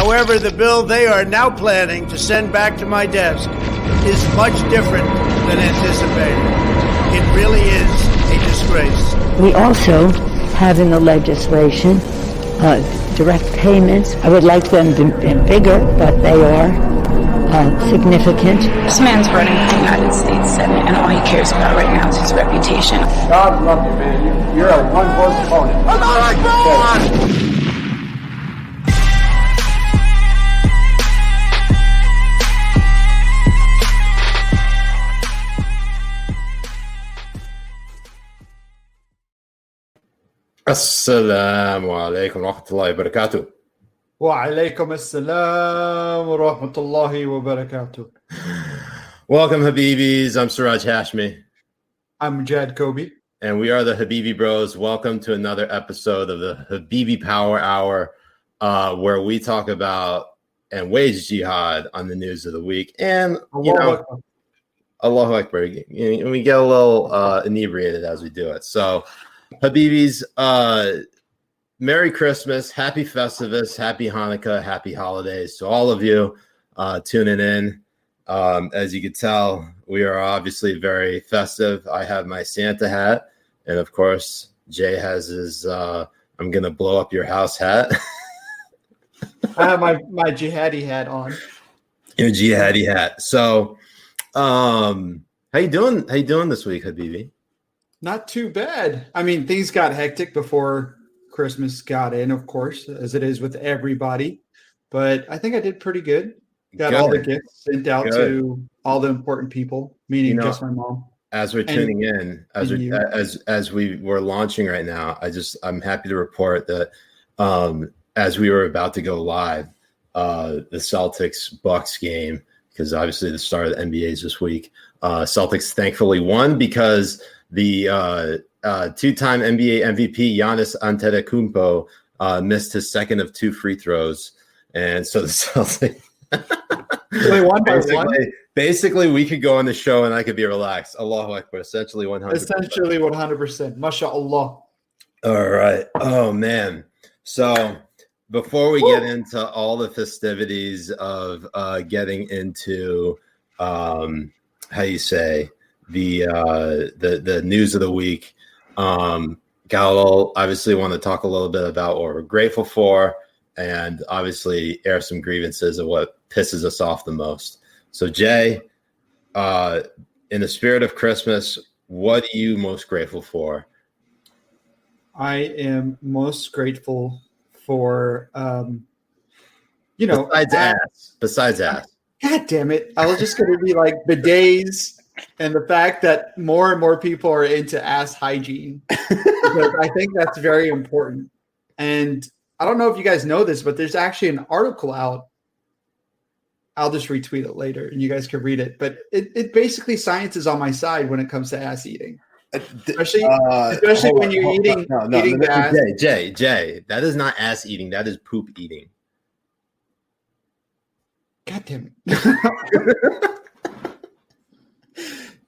However, the bill they are now planning to send back to my desk is much different than anticipated. It really is a disgrace. We also have in the legislation direct payments. I would like them to be bigger, but they are significant. This man's running for the United States Senate, and all he cares about right now is his reputation. God love you, man. You're a one-vote opponent. I'm not like God! Assalamu alaikum wa rahmatullahi wa barakatuh. Wa alaikum assalam wa rahmatullahi wa barakatuh. Welcome, Habibis. I'm Siraj Hashmi. I'm Mujahed Kobbe. And we are the Habibi Bros. Welcome to another episode of the Habibi Power Hour, where we talk about and wage jihad on the news of the week. And, Allahu Akbar. And we get a little inebriated as we do it. So, Habibis, Merry Christmas, Happy Festivus, Happy Hanukkah, Happy Holidays to all of you tuning in. As you can tell, we are obviously very festive. I have my Santa hat, and of course, Jay has his I'm gonna blow up your house hat. I have my jihadi hat on. Your jihadi hat. So, how you doing? How you doing this week, Habibi? Not too bad. I mean, things got hectic before Christmas got in, of course, as it is with everybody. But I think I did pretty good. Got all the gifts sent out to all the important people, meaning just my mom. As we're tuning in, as we were launching right now, I'm happy to report that as we were about to go live, the Celtics Bucks game, because obviously the start of the NBA is this week. Celtics thankfully won because the two-time NBA MVP Giannis Antetokounmpo missed his second of two free throws, and so the Celtics. Basically, we could go on the show and I could be relaxed. Allahu Akbar. Essentially 100%. Essentially 100%. MashaAllah. All right. Oh man. So before we get into all the festivities of getting into how you say the news of the week, obviously want to talk a little bit about what we're grateful for, and obviously air some grievances of what pisses us off the most. So Jay, in the spirit of Christmas, what are you most grateful for? I am most grateful for besides ass. God damn it. I was just gonna be like bidets and the fact that more and more people are into ass hygiene. Because I think that's very important. And I don't know if you guys know this, but there's actually an article out. I'll just retweet it later and you guys can read it. But it basically science is on my side when it comes to ass eating. Especially when you're eating ass. Jay, that is not ass eating. That is poop eating. God damn it.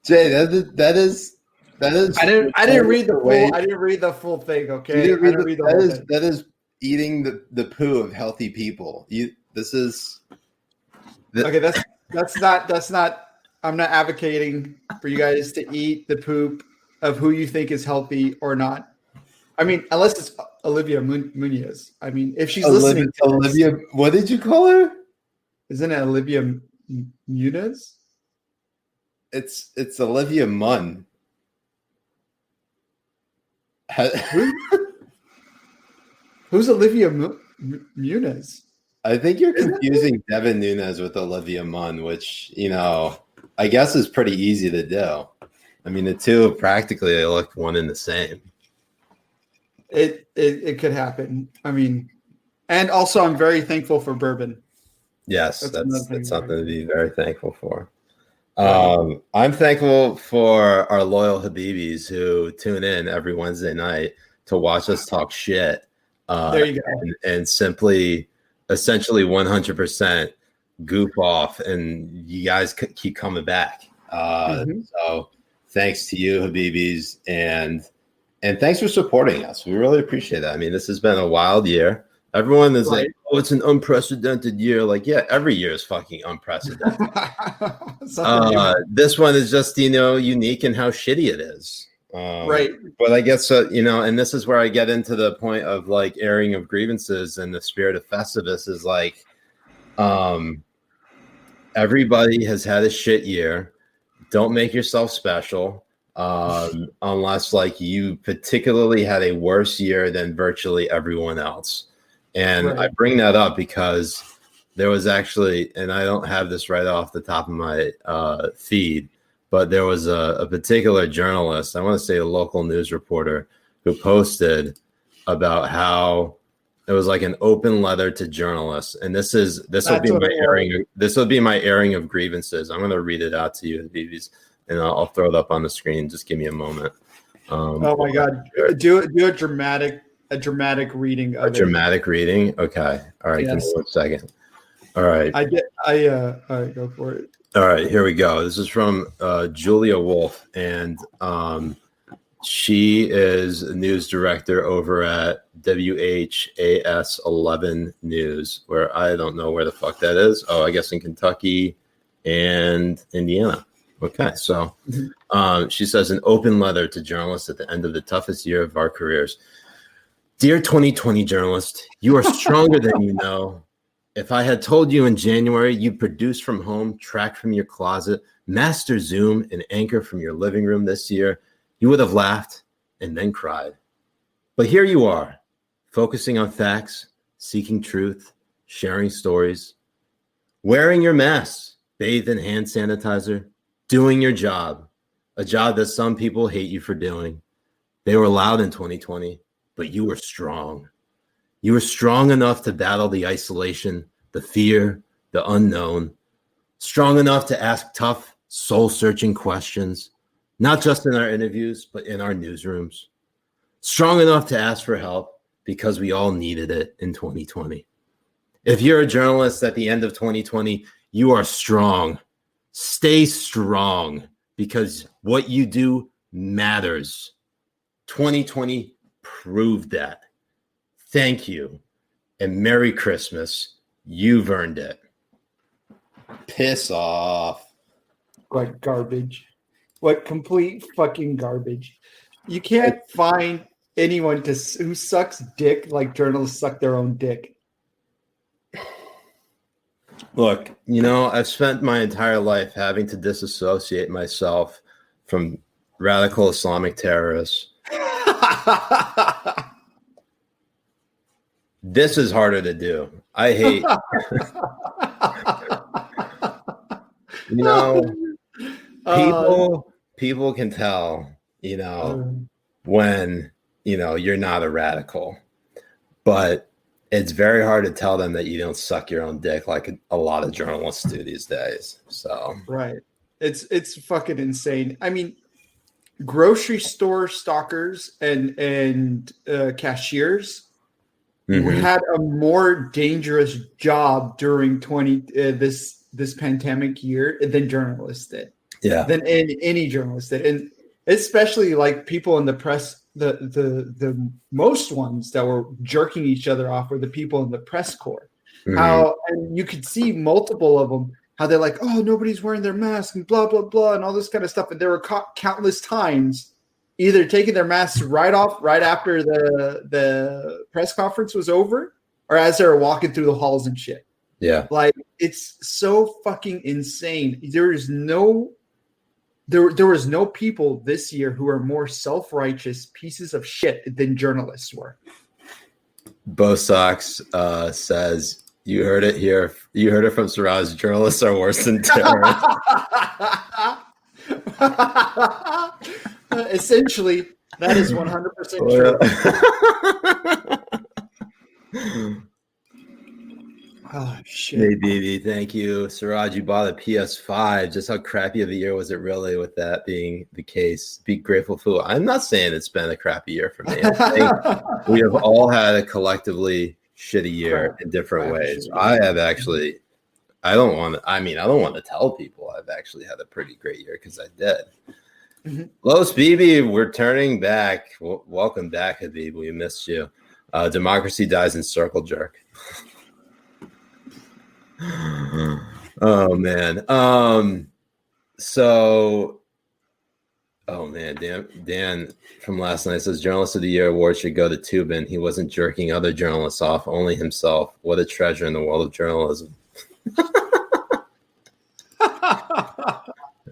Jay, that is. I didn't read the full. I didn't read the full thing. Okay, that is eating the poo of healthy people. Okay, that's not. I'm not advocating for you guys to eat the poop of who you think is healthy or not. I mean, unless it's Olivia Munoz. I mean, if she's listening to Olivia, what did you call her? Isn't it Olivia Munoz? It's Olivia Munn. Who's Olivia Munoz? I think you're confusing Devin Nunes with Olivia Munn, which, I guess is pretty easy to do. I mean, the two practically they look one and the same. It could happen. I mean, and also I'm very thankful for bourbon. Yes, that's something to be very thankful for. I'm thankful for our loyal Habibis who tune in every Wednesday night to watch us talk shit. There you go. And simply, essentially 100% goof off, and you guys keep coming back. So thanks to you, Habibis, and thanks for supporting us. We really appreciate that. I mean, this has been a wild year. Everyone is like, oh, it's an unprecedented year. Like, yeah, every year is fucking unprecedented. This one is just, unique in how shitty it is. Right. But I guess, and this is where I get into the point of like airing of grievances and the spirit of Festivus is like, everybody has had a shit year. Don't make yourself special. Unless like you particularly had a worse year than virtually everyone else. And I bring that up because there was actually, and I don't have this right off the top of my feed, but there was a particular journalist, I want to say a local news reporter, who posted about how it was like an open letter to journalists. And this will be my airing of grievances. I'm going to read it out to you, Habibis, and I'll throw it up on the screen. Just give me a moment. Oh my God. Do a dramatic reading of dramatic reading. Okay. All right. Yes. Give me 1 second. All right. All right, go for it. All right, here we go. This is from Julia Wolf, and she is a news director over at WHAS 11 News, where I don't know where the fuck that is. Oh, I guess in Kentucky and Indiana. Okay, so she says, an open letter to journalists at the end of the toughest year of our careers. Dear 2020 journalist, you are stronger than you know. If I had told you in January you'd produce from home, track from your closet, master Zoom, and anchor from your living room this year, you would have laughed and then cried. But here you are, focusing on facts, seeking truth, sharing stories, wearing your masks, bathed in hand sanitizer, doing your job, a job that some people hate you for doing. They were loud in 2020, but you were strong. You were strong enough to battle the isolation, the fear, the unknown, strong enough to ask tough, soul-searching questions, not just in our interviews, but in our newsrooms, strong enough to ask for help because we all needed it in 2020. If you're a journalist at the end of 2020, you are strong. Stay strong because what you do matters. 2020 proved that. Thank you. And Merry Christmas. You've earned it. Piss off. What garbage. What complete fucking garbage. You can't find anyone who sucks dick like journalists suck their own dick. Look, I've spent my entire life having to disassociate myself from radical Islamic terrorists. This is harder to do. I hate, people can tell, when, you're not a radical, but it's very hard to tell them that you don't suck your own dick like a lot of journalists do these days. So, right. It's fucking insane. I mean, grocery store stalkers and cashiers had a more dangerous job during this pandemic year than journalists did. Yeah. Than any journalist did. And especially like people in the press, the most ones that were jerking each other off were the people in the press corps. How, and you could see multiple of them, how they're like, oh, nobody's wearing their mask and blah, blah, blah, and all this kind of stuff. And there were countless times either taking their masks right off right after the press conference was over, or as they were walking through the halls and shit. Yeah. Like, it's so fucking insane. There was no people this year who are more self-righteous pieces of shit than journalists were. Bo Sox says, you heard it here. You heard it from Siraj. Journalists are worse than terrorists. Essentially, that is 100% true. Oh, shit. Hey, BB, thank you. Siraj, you bought a PS5. Just how crappy of a year was it really with that being the case? Be grateful fool. I'm not saying it's been a crappy year for me. I think we have all had a collectively shitty year in different ways. I don't want to tell people I've actually had a pretty great year because I did. Los BB, we're turning back. Welcome back, Habib. We missed you. Democracy dies in circle jerk. Oh man. Oh man, Dan from last night says Journalist of the Year award should go to Tubin. He wasn't jerking other journalists off, only himself. What a treasure in the world of journalism.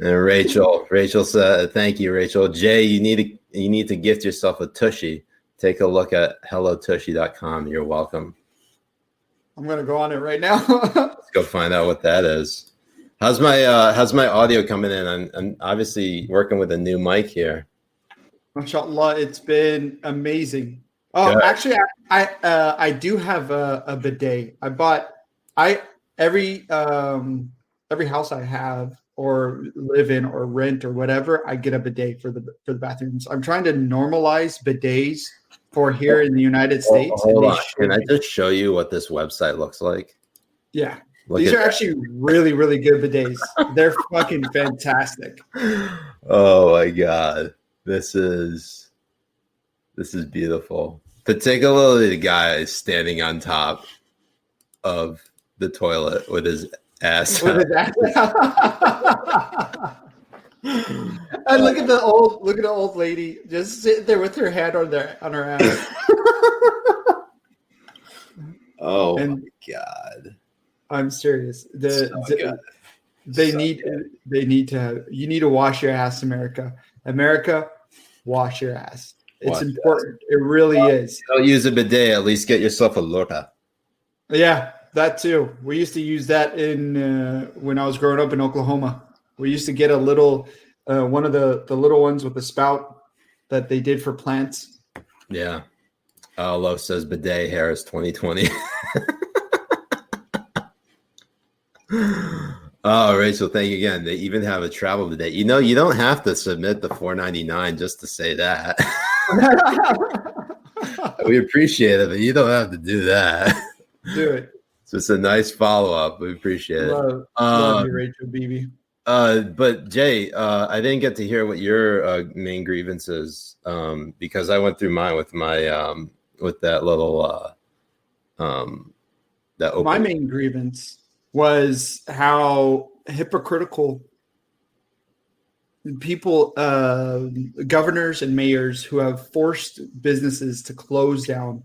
And Rachel said, "Thank you, Rachel. Jay, you need to gift yourself a tushy. Take a look at hellotushy.com. You're welcome." I'm gonna go on it right now. Let's go find out what that is. How's my audio coming in? I'm obviously working with a new mic here. MashaAllah, it's been amazing. Oh, good. Actually, I do have a bidet. Every house I have or live in or rent or whatever, I get a bidet for the bathrooms. I'm trying to normalize bidets for here in the United States. Hold on. Can I just show you what this website looks like? Yeah. These are actually really, really good bidets. They're fucking fantastic. Oh my God. This is beautiful. Particularly the guy standing on top of the toilet with his ass. And look at the old lady just sitting there with her hand on her ass. Oh my God. I'm serious. They need to. You need to wash your ass, America. America, wash your ass. It's important. It really is. Don't use a bidet. At least get yourself a lota. Yeah, that too. We used to use that in when I was growing up in Oklahoma. We used to get a little one of the little ones with the spout that they did for plants. Yeah. Lo says bidet Harris 2020. Oh, Rachel, thank you again. They even have a travel bidet. You know, you don't have to submit the $4.99 just to say that. We appreciate it, but you don't have to do that. Do it. So it's a nice follow-up. We appreciate it. Love you, Rachel Bibi. But Jay, I didn't get to hear what your main grievance is because I went through mine with my with that little that open. My main grievance was how hypocritical people, governors and mayors who have forced businesses to close down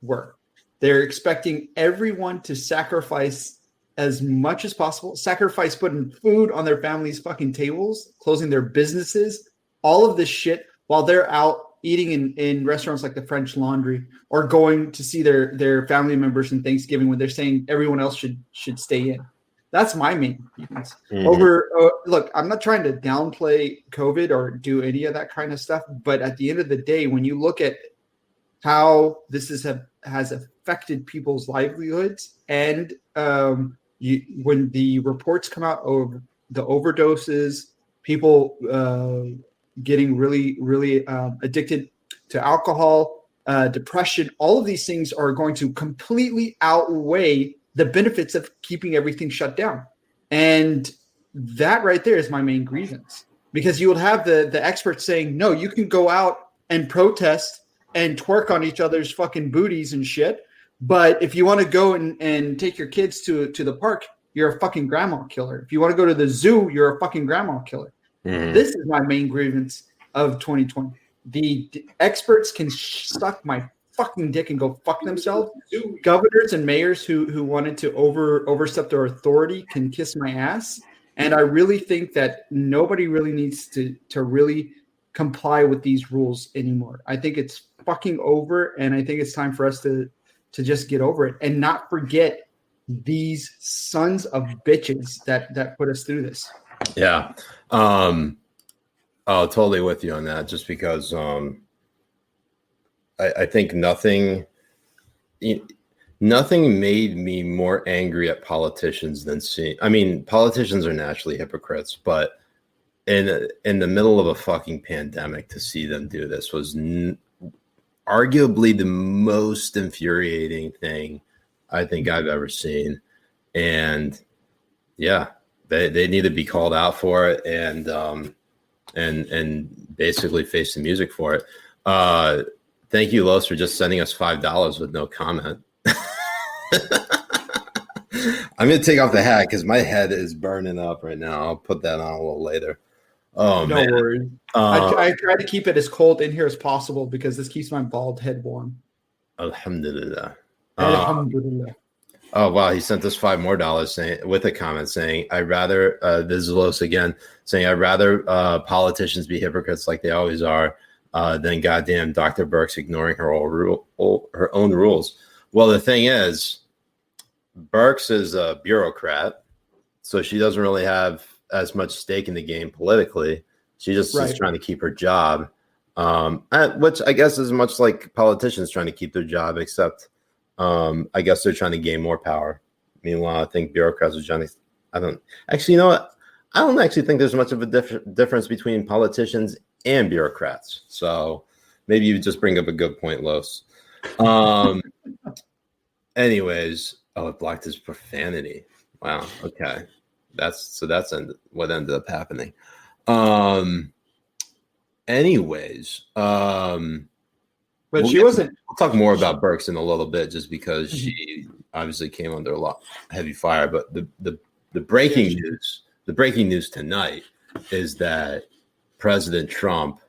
were. They're expecting everyone to sacrifice as much as possible, sacrifice putting food on their families' fucking tables, closing their businesses, all of this shit while they're out eating in restaurants like the French Laundry or going to see their family members in Thanksgiving when they're saying everyone else should stay in. That's my main grievance. Look, I'm not trying to downplay COVID or do any of that kind of stuff, but at the end of the day, when you look at how this has affected people's livelihoods and when the reports come out of the overdoses, people getting really, really addicted to alcohol, depression, all of these things are going to completely outweigh the benefits of keeping everything shut down. And that right there is my main grievance, because you will have the experts saying, no, you can go out and protest and twerk on each other's fucking booties and shit. But if you want to go and take your kids to the park, you're a fucking grandma killer. If you want to go to the zoo, you're a fucking grandma killer. Mm-hmm. This is my main grievance of 2020. The experts can suck my fucking dick and go fuck themselves. Governors and mayors who wanted to overstep their authority can kiss my ass. And I really think that nobody really needs to really comply with these rules anymore. I think it's fucking over, and I think it's time for us to just get over it and not forget these sons of bitches that put us through this. Yeah. Totally with you on that, just because I think nothing made me more angry at politicians than seeing. I mean, politicians are naturally hypocrites, but in the middle of a fucking pandemic, to see them do this was arguably the most infuriating thing I think I've ever seen. And yeah, they need to be called out for it and basically face the music for it. Thank you, Los, for just sending us $5 with no comment. I'm going to take off the hat because my head is burning up right now. I'll put that on a little later. Oh, no man. worries. I try to keep it as cold in here as possible because this keeps my bald head warm. Alhamdulillah. Alhamdulillah. Oh, wow. He sent us $5 more saying, with a comment saying, I'd rather, this is Los again, saying, I'd rather politicians be hypocrites like they always are than goddamn Dr. Burks ignoring her own rules. Well, the thing is, Burks is a bureaucrat, so she doesn't really have as much stake in the game politically. She just is trying to keep her job, which I guess is much like politicians trying to keep their job, except I guess they're trying to gain more power. Meanwhile, I think bureaucrats are trying to. I don't actually, you know what? I don't actually think there's much of a difference between politicians and bureaucrats. So maybe you just bring up a good point, Los. Anyways, it blocked his profanity. Wow. Okay. That's what ended up happening. Anyways, but she wasn't. We'll talk more about Burks in a little bit, just because she obviously came under a lot heavy fire. But the breaking news tonight is that President Trump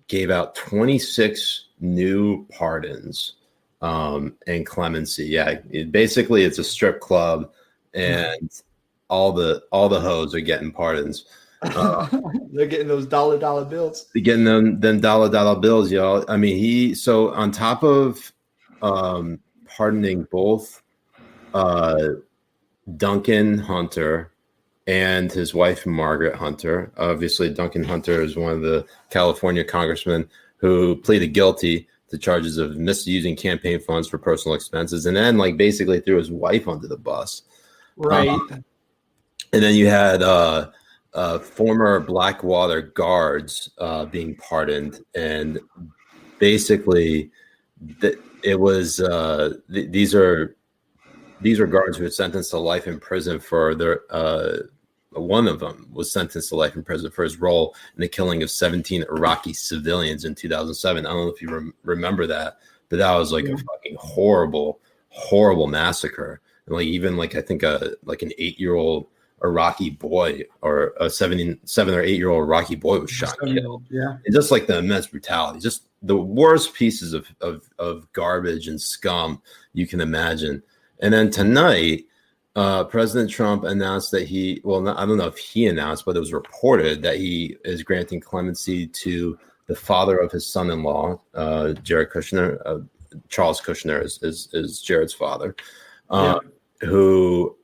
gave out 26 new pardons and clemency. Yeah, basically it's a strip club, and all the hoes are getting pardons. They're getting those dollar bills. They're getting them dollar bills, y'all. I mean, so on top of pardoning both Duncan Hunter and his wife Margaret Hunter. Obviously, Duncan Hunter is one of the California congressmen who pleaded guilty to charges of misusing campaign funds for personal expenses, and then basically threw his wife under the bus. Right. And then you had former Blackwater guards being pardoned, and basically it was these are guards who were sentenced to life in prison for their. One of them was sentenced to life in prison for his role in the killing of 17 Iraqi civilians in 2007. I don't know if you remember that, but that was a fucking horrible massacre. And even I think an 8-year-old Iraqi boy, or a 7 or 8-year-old Iraqi boy was shot and killed. Yeah, and just the immense brutality, just the worst pieces of garbage and scum you can imagine. And then tonight, President Trump announced that I don't know if he announced, but it was reported that he is granting clemency to the father of his son-in-law, Jared Kushner. Charles Kushner is Jared's father, who,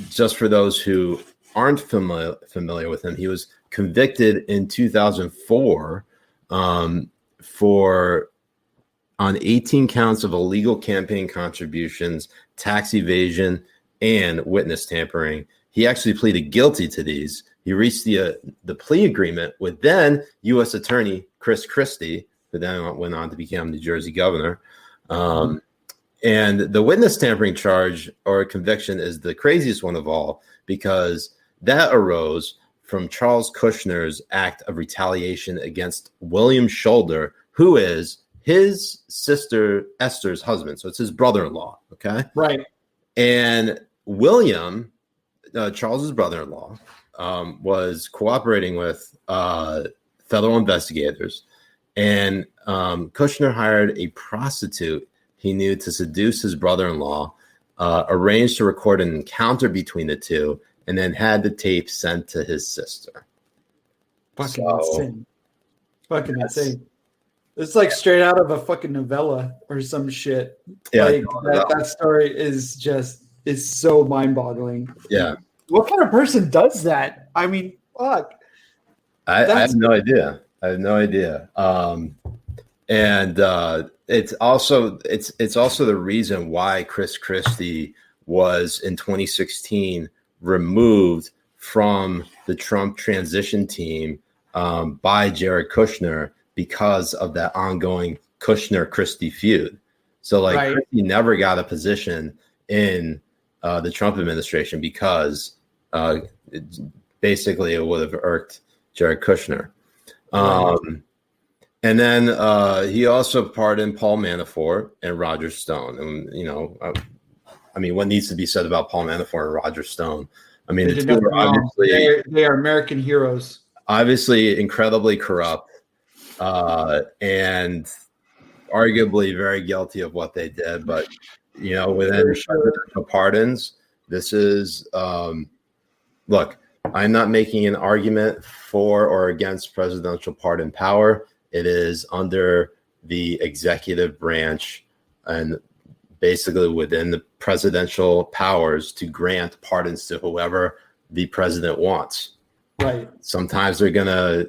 just for those who aren't familiar with him, he was convicted in 2004 on 18 counts of illegal campaign contributions, tax evasion, and witness tampering. He actually pleaded guilty to these. He reached the plea agreement with then U.S. Attorney Chris Christie, who then went on to become New Jersey governor. And the witness tampering charge or conviction is the craziest one of all, because that arose from Charles Kushner's act of retaliation against William Shoulder, who is his sister Esther's husband. So it's his brother-in-law. Okay. Right. And William, Charles's brother-in-law, was cooperating with federal investigators, and Kushner hired a prostitute he knew to seduce his brother-in-law, arranged to record an encounter between the two, and then had the tape sent to his sister. Fucking insane. Fucking insane. It's straight out of a fucking novella or some shit. Yeah, that story is so mind-boggling. Yeah. What kind of person does that? I mean, fuck. I have no idea. And it's also the reason why Chris Christie was in 2016 removed from the Trump transition team by Jared Kushner, because of that ongoing Kushner-Christie feud. So Christie never got a position in the Trump administration because basically it would have irked Jared Kushner. And then he also pardoned Paul Manafort and Roger Stone. And, I mean, what needs to be said about Paul Manafort and Roger Stone? I mean, the two are obviously they are American heroes. Obviously incredibly corrupt and arguably very guilty of what they did. But, within presidential pardons, this is, look, I'm not making an argument for or against presidential pardon power. It is under the executive branch and basically within the presidential powers to grant pardons to whoever the president wants. Right. Sometimes they're gonna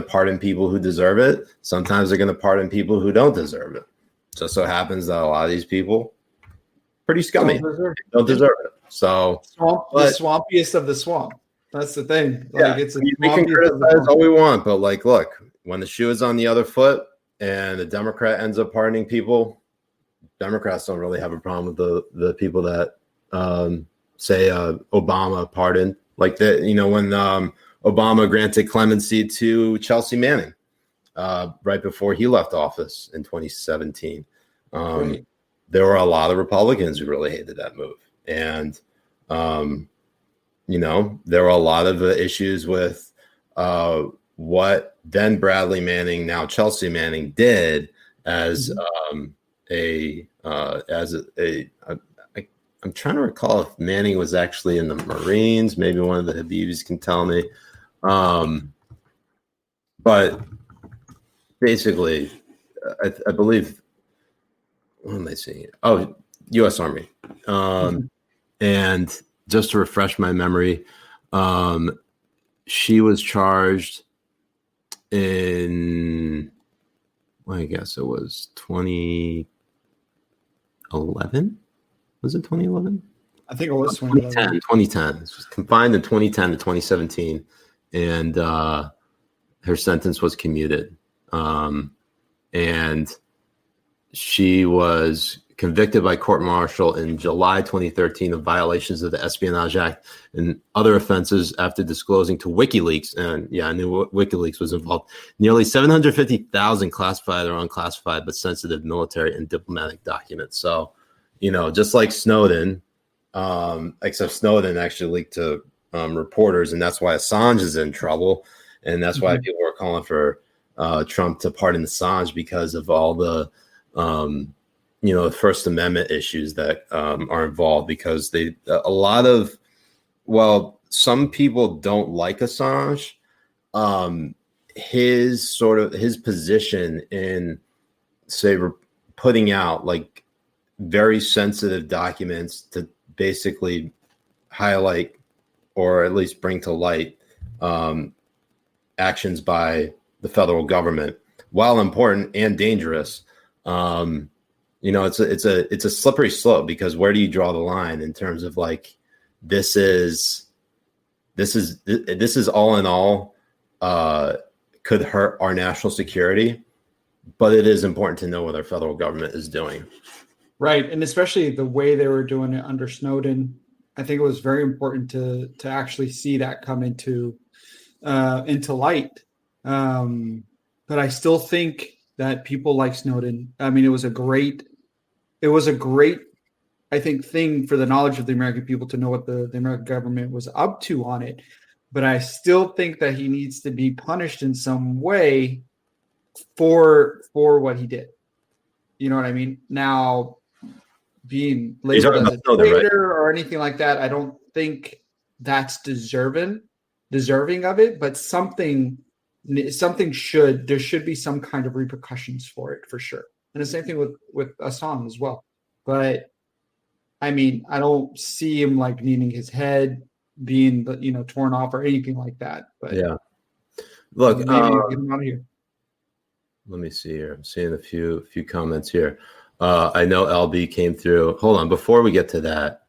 pardon people who deserve it. Sometimes they're gonna pardon people who don't deserve it. Just so happens that a lot of these people pretty scummy, don't deserve it. So the swampiest of the swamp. That's the thing. We can criticize all we want, but look, when the shoe is on the other foot and a Democrat ends up pardoning people, Democrats don't really have a problem with the people that say Obama pardoned. Like that, when Obama granted clemency to Chelsea Manning right before he left office in 2017. Right. There were a lot of Republicans who really hated that move. And, there were a lot of issues with what then Bradley Manning, now Chelsea Manning, did as I'm trying to recall if Manning was actually in the Marines. Maybe one of the Habibis can tell me. But basically, I believe, what am I saying? Oh, U.S. Army. And just to refresh my memory, she was charged in, I guess it was 2011. Was it 2011? I think it was 2011. 2010. It was confined in 2010 to 2017. And her sentence was commuted. And she was convicted by court-martial in July 2013 of violations of the Espionage Act and other offenses after disclosing to WikiLeaks, and I knew WikiLeaks was involved, nearly 750,000 classified or unclassified but sensitive military and diplomatic documents. So, just like Snowden, except Snowden actually leaked to reporters, and that's why Assange is in trouble, and that's why people are calling for Trump to pardon Assange because of all the the First Amendment issues that are involved, because some people don't like Assange. His position in, say, putting out like very sensitive documents to basically highlight or at least bring to light actions by the federal government, while important and dangerous. It's a slippery slope, because where do you draw the line in terms of like, this is all in all could hurt our national security, but it is important to know what our federal government is doing. Right. And especially the way they were doing it under Snowden, I think it was very important to actually see that come into light. But I still think that people like Snowden, I mean, it was a great, I think, thing for the knowledge of the American people to know what the American government was up to on it. But I still think that he needs to be punished in some way for what he did. You know what I mean? Now, being labeled as a traitor or anything like that, I don't think that's deserving of it. But there should be some kind of repercussions for it, for sure. And the same thing with Assange as well. But I mean, I don't see him like needing his head being, torn off or anything like that. But yeah, look, get him out of here. Let me see here. I'm seeing a few comments here. I know LB came through. Hold on, before we get to that,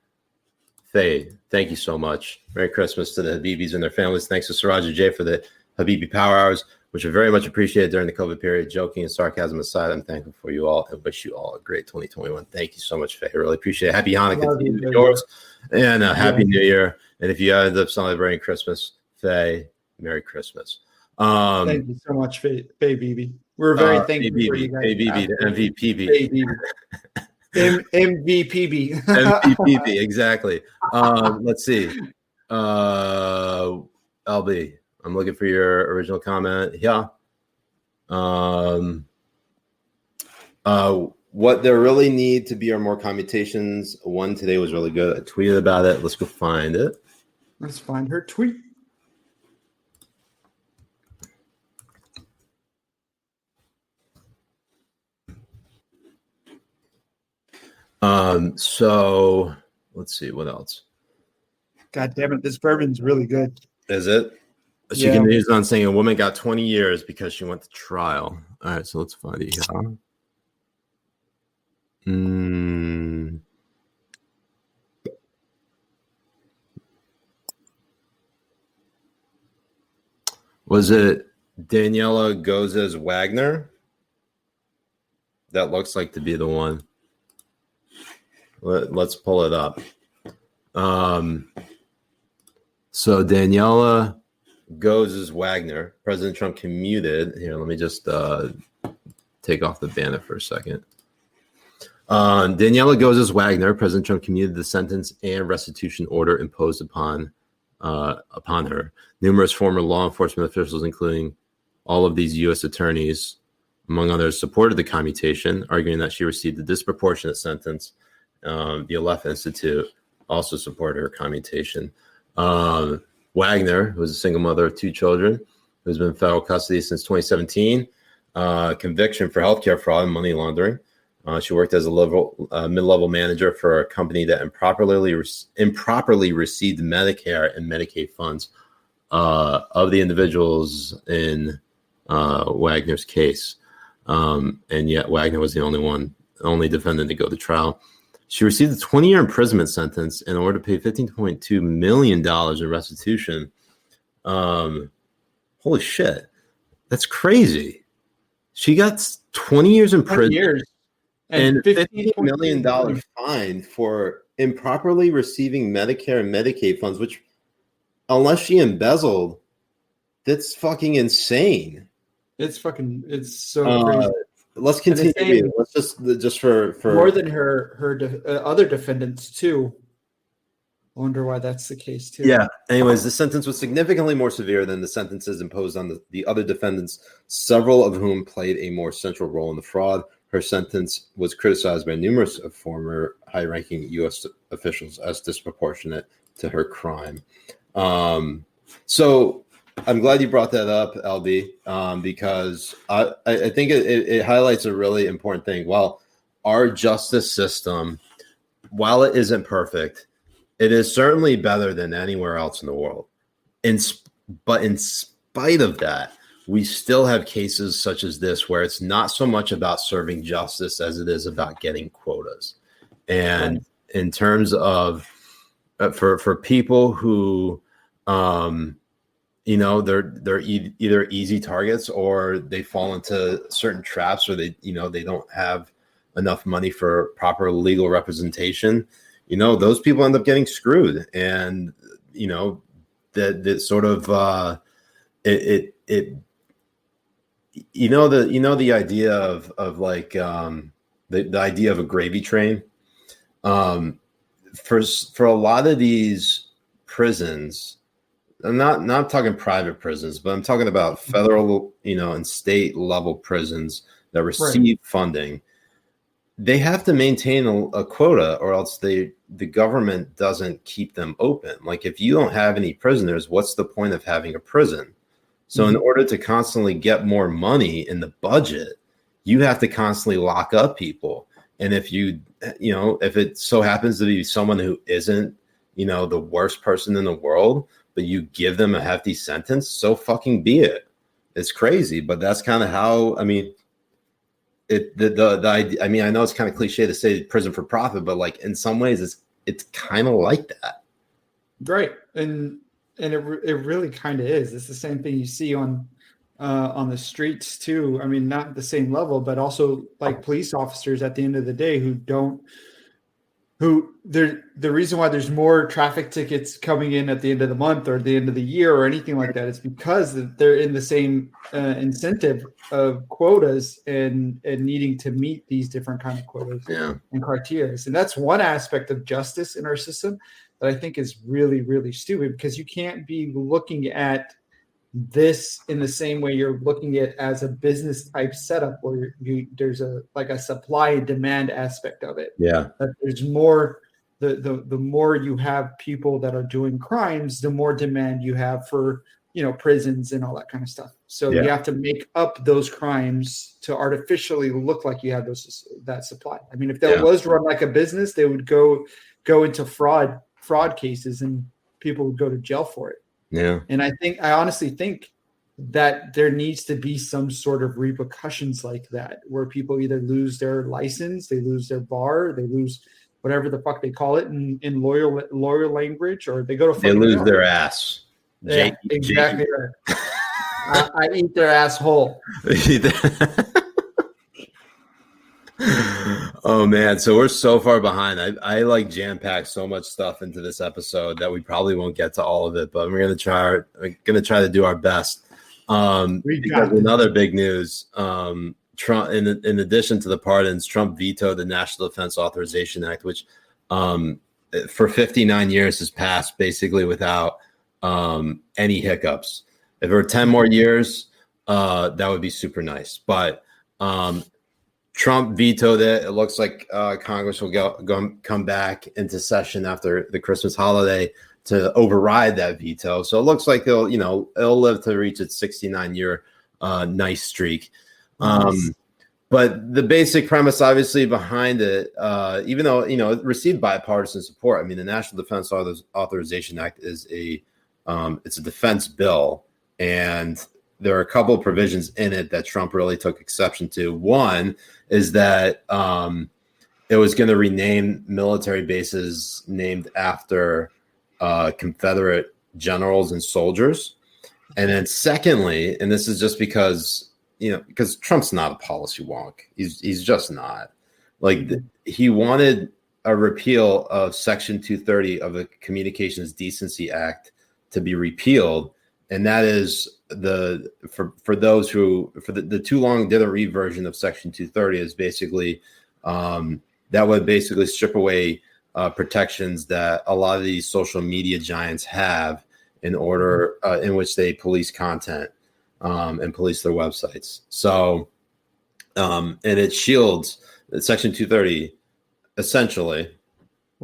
Faye, thank you so much. Merry Christmas to the Habibis and their families. Thanks to Siraj Jay for the Habibi Power Hours, which are very much appreciated during the COVID period. Joking and sarcasm aside, I'm thankful for you all and wish you all a great 2021. Thank you so much, Faye. I really appreciate it. Happy Hanukkah to you and yours, and Happy New Year. And if you end up celebrating Christmas, Faye, Merry Christmas. Thank you so much, Baby. We're very thankful for you guys. Baby, the MVPB. MVPB. MVPB, exactly. Let's see. LB, I'm looking for your original comment. Yeah. What there really need to be are more commutations. One today was really good. I tweeted about it. Let's go find it. Let's find her tweet. So let's see what else. God damn it, this bourbon's really good. Is it? She continues on saying a woman got 20 years because she went to trial. All right, so let's find it here. Was it Daniela Gozes Wagner? That looks like to be the one. Let's pull it up. So Daniela Gozes Wagner, President Trump commuted. Here, let me just take off the banner for a second. Daniela Gozes Wagner, President Trump commuted the sentence and restitution order imposed upon her. Numerous former law enforcement officials, including all of these U.S. attorneys, among others, supported the commutation, arguing that she received a disproportionate sentence. The Aleph Institute also supported her commutation. Wagner, who was a single mother of 2 children, who's been in federal custody since 2017, conviction for healthcare fraud and money laundering. She worked as a mid-level manager for a company that improperly received Medicare and Medicaid funds of the individuals in Wagner's case. And yet Wagner was the only defendant to go to trial. She received a 20-year imprisonment sentence in order to pay $15.2 million in restitution. Holy shit. That's crazy. She got 20 years in prison. 20 years. And $15 million fine for improperly receiving Medicare and Medicaid funds, which, unless she embezzled, that's fucking insane. It's so crazy. Let's continue. Let's just for more than her other defendants too. I wonder why that's the case too. Yeah. Anyways, the sentence was significantly more severe than the sentences imposed on the other defendants, several of whom played a more central role in the fraud. Her sentence was criticized by numerous former high-ranking U.S. officials as disproportionate to her crime. So I'm glad you brought that up, LB, because I think it highlights a really important thing. While our justice system, while it isn't perfect, it is certainly better than anywhere else in the world. But in spite of that, we still have cases such as this where it's not so much about serving justice as it is about getting quotas. And in terms of for people who, they're either easy targets or they fall into certain traps, or they don't have enough money for proper legal representation. Those people end up getting screwed. And, that sort of the idea of like the idea of a gravy train. For a lot of these prisons, I'm not talking private prisons, but I'm talking about federal, and state level prisons that receive funding. They have to maintain a quota, or else the government doesn't keep them open. Like, if you don't have any prisoners, what's the point of having a prison? So in order to constantly get more money in the budget, you have to constantly lock up people. And if if it so happens to be someone who isn't, the worst person in the world, but you give them a hefty sentence, so fucking be it. It's crazy, but that's kind of how, I know it's kind of cliche to say prison for profit, but like in some ways it's kind of like that. Right. And it really kind of is. It's the same thing you see on the streets too. I mean, not the same level, but also like police officers at the end of the day who don't the reason why there's more traffic tickets coming in at the end of the month or the end of the year or anything like that is because they're in the same incentive of quotas and needing to meet these different kind of quotas and criteria. And that's one aspect of justice in our system that I think is really, really stupid, because you can't be looking at this in the same way you're looking at it as a business type setup where there's a supply and demand aspect of it. Yeah. That there's more, the more you have people that are doing crimes, the more demand you have for, prisons and all that kind of stuff. So you have to make up those crimes to artificially look like you have that supply. I mean, if that was run like a business, they would go into fraud cases and people would go to jail for it. Yeah. And I honestly think that there needs to be some sort of repercussions like that, where people either lose their license, they lose their bar, they lose whatever the fuck they call it in lawyer language, or they go to they lose their ass. Yeah, exactly right. I eat their asshole. Oh man, so we're so far behind. I like jam-packed so much stuff into this episode that we probably won't get to all of it, but we're gonna try to do our best. Because another big news, Trump, in addition to the pardons, Trump vetoed the National Defense Authorization Act, which for 59 years has passed basically without any hiccups. If it were 10 more years, that would be super nice. But Trump vetoed it. It looks like Congress will come back into session after the Christmas holiday to override that veto. So it looks like it'll live to reach its 69-year nice streak. Nice. But the basic premise, obviously, behind it, even though it received bipartisan support, I mean, the National Defense Authorization Act is it's a defense bill, and there are a couple of provisions in it that Trump really took exception to. One is that it was going to rename military bases named after Confederate generals and soldiers. And then secondly, and this is just because Trump's not a policy wonk. He's just not. He wanted a repeal of Section 230 of the Communications Decency Act to be repealed. And that is the too long didn't read version of Section 230 is basically that would basically strip away protections that a lot of these social media giants have in order in which they police content and police their websites. So and it shields Section 230 essentially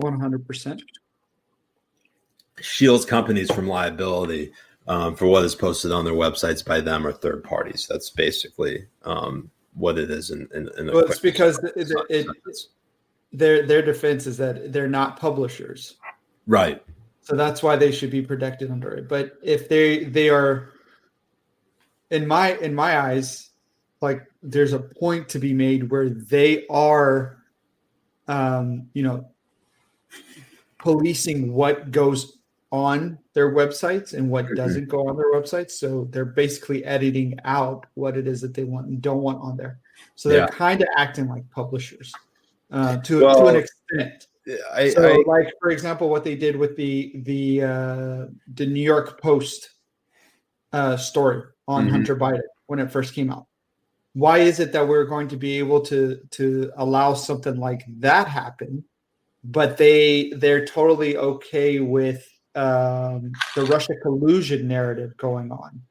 100% shields companies from liability for what is posted on their websites by them or third parties. That's basically what it is. Well, it's because their defense is that they're not publishers, right? So that's why they should be protected under it. But if they are, in my eyes, like there's a point to be made where they are, policing what goes on their websites and what doesn't go on their websites. So they're basically editing out what it is that they want and don't want on there. So they're kind of acting like publishers to an extent. Like for example, what they did with the New York Post story on Hunter Biden when it first came out. Why is it that we're going to be able to allow something like that happen, but they're totally okay with the Russia collusion narrative going on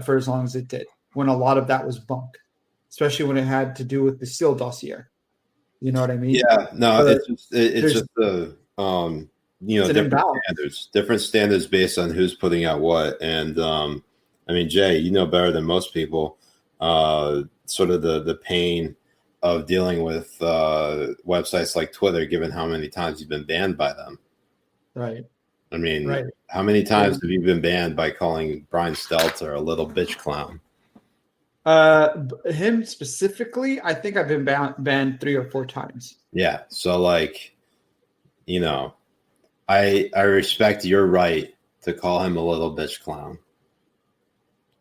for as long as it did, when a lot of that was bunk, especially when it had to do with the Steele dossier. You know what I mean? Yeah, no, it's just the different standards based on who's putting out what. And I mean, Jay, you know better than most people, sort of the pain of dealing with websites like Twitter, given how many times you've been banned by them. Right. I mean, how many times have you been banned by calling Brian Stelter a little bitch clown? Him specifically, I think I've been banned 3 or 4 times. Yeah. So I respect your right to call him a little bitch clown,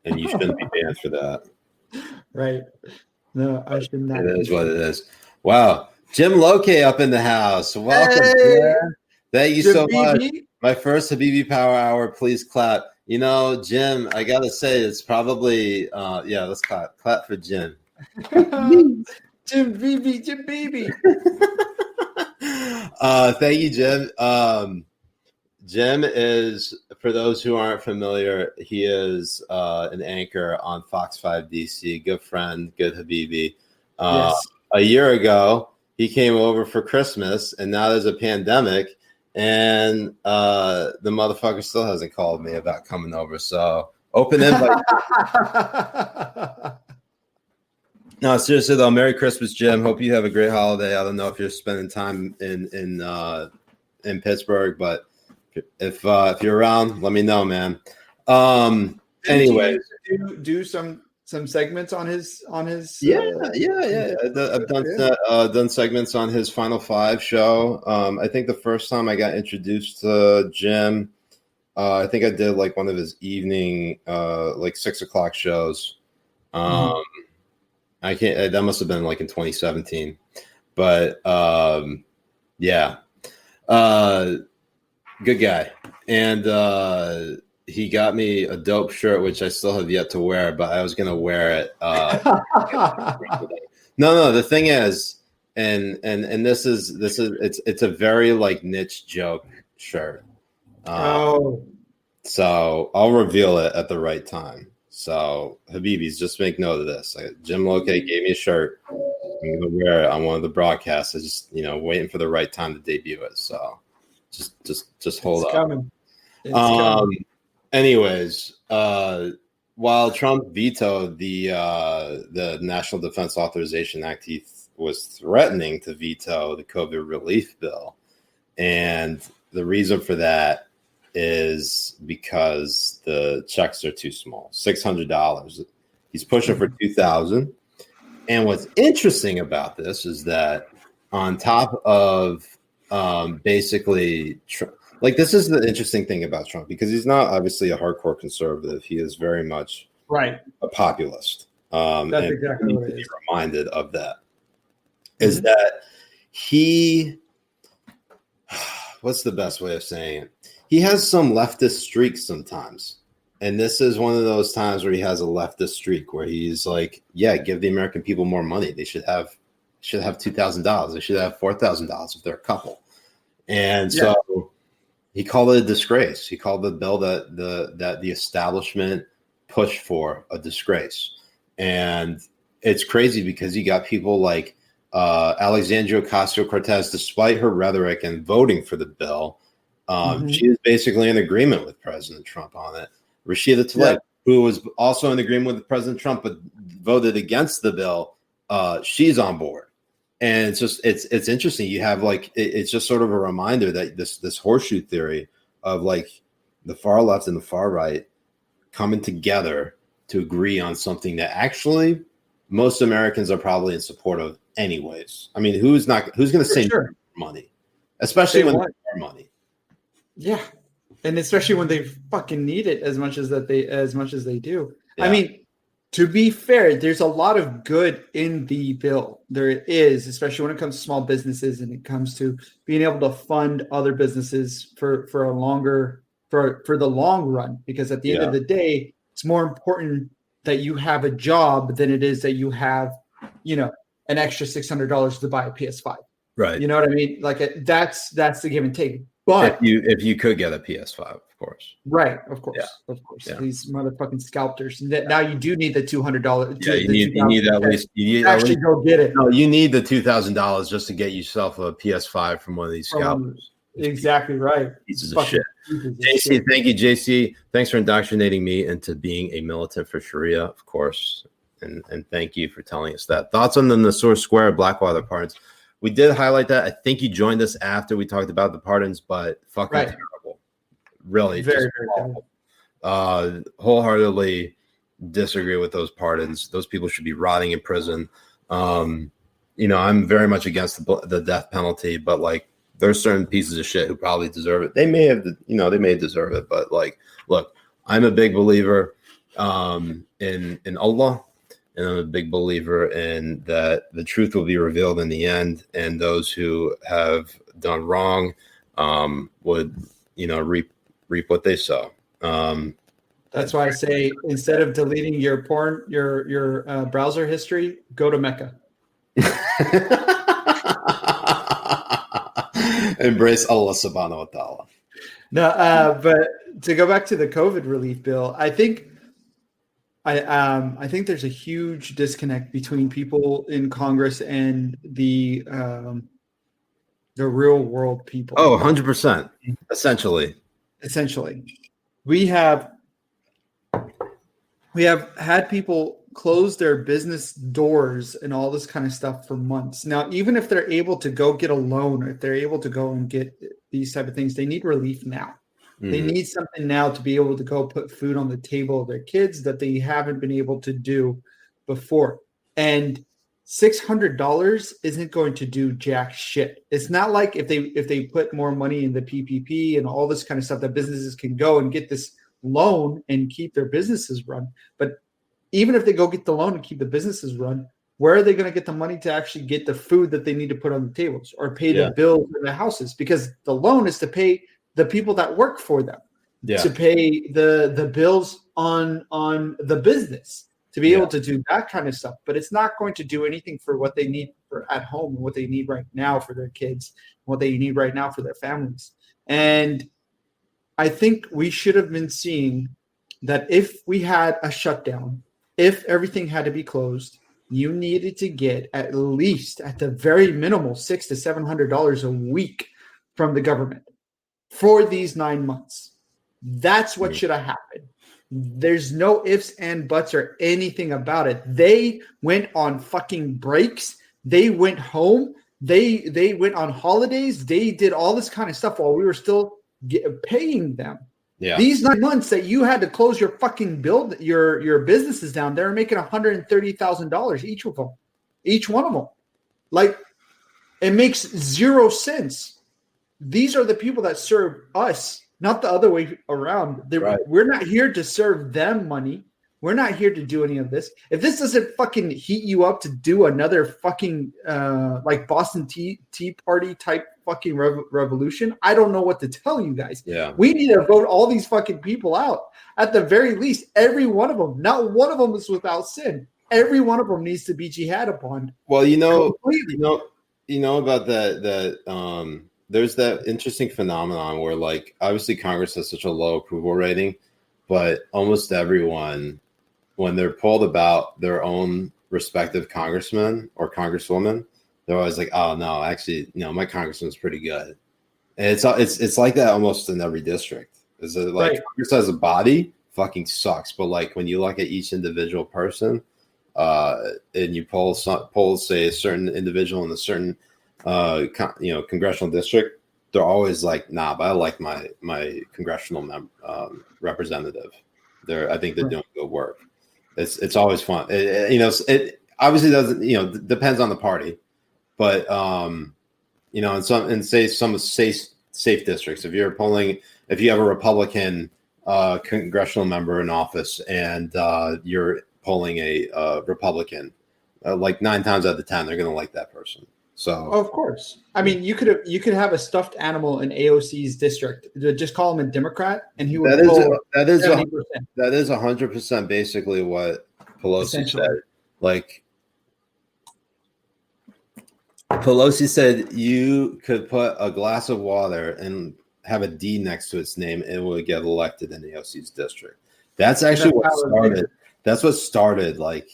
and you shouldn't be banned for that. Right. No, I should not. It is what it is. Wow. Jim Loke up in the house. Welcome. Hey, thank you Jim so much. BB. My first Habibi Power Hour. Please clap. You know, Jim, I gotta say, it's probably let's clap. Clap for Jim. Jim BB. Thank you, Jim. Jim is, for those who aren't familiar, he is an anchor on Fox 5 DC. Good friend, good Habibi. Yes. A year ago, he came over for Christmas, and now there's a pandemic, and the motherfucker still hasn't called me about coming over. So open invite. No, seriously though, Merry Christmas, Jim. Hope you have a great holiday. I don't know if you're spending time in Pittsburgh, but if you're around, let me know, man. Anyway, do some segments on his. Yeah. I've done segments on his Final Five show. I think the first time I got introduced to Jim, I think I did like one of his evening, like 6 o'clock shows. I can't. That must have been like in 2017, but yeah, good guy, and he got me a dope shirt, which I still have yet to wear, but I was gonna wear it. No. The thing is, and this is it's a very like niche joke shirt. So I'll reveal it at the right time. So Habibis, just make note of this. Jim Loke gave me a shirt. I'm gonna wear it on one of the broadcasts. I just waiting for the right time to debut it. So just hold up. Coming. It's coming. Anyways, while Trump vetoed the National Defense Authorization Act, he was threatening to veto the COVID relief bill, and the reason for that is because the checks are too small. $600. He's pushing for $2,000. And what's interesting about this is that on top of basically, like, this is the interesting thing about Trump, because he's not obviously a hardcore conservative. He is very much a populist. That's exactly what it is. Be reminded of that. Is that he, what's the best way of saying it? He has some leftist streaks sometimes. And this is one of those times where he has a leftist streak where he's like, yeah, give the American people more money. They should have $2,000. They should have $4,000 if they're a couple. And so he called it a disgrace. He called the bill that the establishment pushed for a disgrace. And it's crazy because you got people like Alexandria Ocasio-Cortez, despite her rhetoric and voting for the bill, she is basically in agreement with President Trump on it. Rashida Tlaib, who was also in agreement with President Trump but voted against the bill, she's on board. And it's just it's interesting. You have like it's just sort of a reminder that this horseshoe theory of like the far left and the far right coming together to agree on something that actually most Americans are probably in support of anyways. I mean, who's going to say no for money, especially when there's more money? Yeah. And especially when they fucking need it as much as they do. Yeah. I mean, to be fair, there's a lot of good in the bill. There is, especially when it comes to small businesses and it comes to being able to fund other businesses for the long run. Because at the end of the day, it's more important that you have a job than it is that you have, an extra $600 to buy a PS5. Right. You know what I mean? Like that's the give and take. But if you could get a PS5, of course. Right, of course. Yeah. These motherfucking scalpers. Now you do need the $200. Yeah, you need at least. You need actually go get it. No, you need the $2,000 just to get yourself a PS5 from one of these scalpers. Exactly right. Pieces of shit. JC, thank you, JC. Thanks for indoctrinating me into being a militant for Sharia, of course, and thank you for telling us that. Thoughts on the Nasur Square Blackwater pardons? We did highlight that. I think you joined us after we talked about the pardons, but fucking terrible. Really, very terrible. Wholeheartedly disagree with those pardons. Those people should be rotting in prison. I'm very much against the death penalty, but like there's certain pieces of shit who probably deserve it. They may deserve it, but like, look, I'm a big believer in Allah. And I'm a big believer in that the truth will be revealed in the end, and those who have done wrong would, reap what they sow. That's why I say, instead of deleting your porn, your browser history, go to Mecca. Embrace Allah subhanahu wa ta'ala. No, but to go back to the COVID relief bill, I think there's a huge disconnect between people in Congress and the real world people. Oh, 100%. Essentially, we have had people close their business doors and all this kind of stuff for months. Now, even if they're able to go get a loan, or if they're able to go and get these type of things, they need relief now. Mm-hmm. They need something now to be able to go put food on the table of their kids that they haven't been able to do before. And $600 isn't going to do jack shit. It's not like if they put more money in the PPP and all this kind of stuff, that businesses can go and get this loan and keep their businesses run. But even if they go get the loan and keep the businesses run, where are they going to get the money to actually get the food that they need to put on the tables or pay the bills in the houses? Because the loan is to pay the people that work for them, to pay the bills on the business, to be able to do that kind of stuff. But it's not going to do anything for what they need for at home, and what they need right now for their kids, what they need right now for their families. And I think we should have been seeing that if we had a shutdown, if everything had to be closed, you needed to get at least, at the very minimal, $600 to $700 a week from the government for these 9 months. That's what should have happened. There's no ifs and buts or anything about it. They went on fucking breaks. They went home. They went on holidays. They did all this kind of stuff while we were still paying them. Yeah. These 9 months that you had to close your fucking your businesses down, they're making $130,000 each one of them. Like, it makes zero sense. These are the people that serve us, not the other way around. We're not here to serve them money. We're not here to do any of this. If this doesn't fucking heat you up to do another fucking like Boston Tea Party type fucking revolution, I don't know what to tell you guys. Yeah. We need to vote all these fucking people out. At the very least, every one of them. Not one of them is without sin. Every one of them needs to be jihad upon. Well, you know about that there's that interesting phenomenon where, like, obviously Congress has such a low approval rating, but almost everyone, when they're polled about their own respective congressman or congresswoman, they're always like, "Oh no, actually, my congressman's pretty good." And it's like that almost in every district. Is it like Congress as a body fucking sucks, but like when you look at each individual person, and you poll say a certain individual in a certain congressional district, they're always like, "Nah, but I like my congressional representative. I think they're doing good work." It's always fun. It obviously doesn't, depends on the party, but in some safe districts, if you have a Republican congressional member in office and you're polling a Republican, like 9 times out of 10, they're going to like that person. So, of course, I mean, you could have a stuffed animal in AOC's district. Just call him a Democrat, and he would. That is 100% basically what Pelosi said. Like, Pelosi said, you could put a glass of water and have a D next to its name, and it would get elected in AOC's district. That's actually what started. That's what started, like,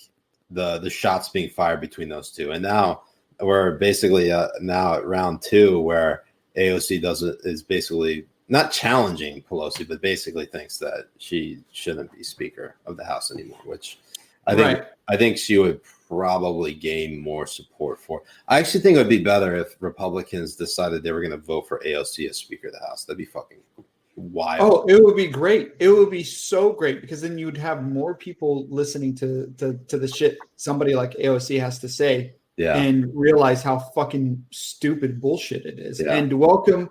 the shots being fired between those two, and now. We're basically now at round 2, where AOC is basically not challenging Pelosi, but basically thinks that she shouldn't be Speaker of the House anymore, which I think she would probably gain more support for. I actually think it would be better if Republicans decided they were going to vote for AOC as Speaker of the House. That'd be fucking wild. Oh, it would be great. It would be so great, because then you'd have more people listening to the shit somebody like AOC has to say. Yeah. And realize how fucking stupid bullshit it is. Yeah. And welcome,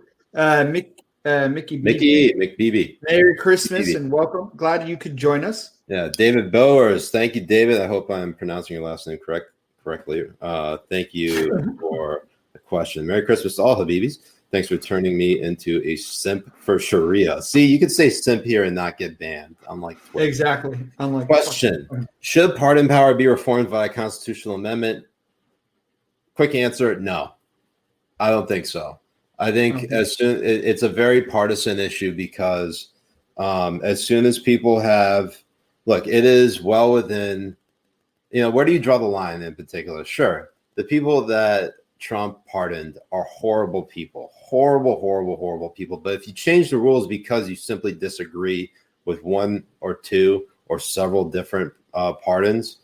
Mickey B. Mickey McBeebe. Merry Christmas McBeebe. and welcome. Glad you could join us. Yeah, David Bowers. Thank you, David. I hope I'm pronouncing your last name correctly. Thank you for the question. Merry Christmas to all Habibis. Thanks for turning me into a simp for Sharia. See, you could say simp here and not get banned. Unlike Twitter. Exactly. Unlike Question: should pardon power be reformed via constitutional amendment? Quick answer: no. I don't think so. I think it's a very partisan issue because as soon as people have look, it is well within. Where do you draw the line in particular? Sure, the people that Trump pardoned are horrible people, horrible people. But if you change the rules because you simply disagree with one or two or several different pardons,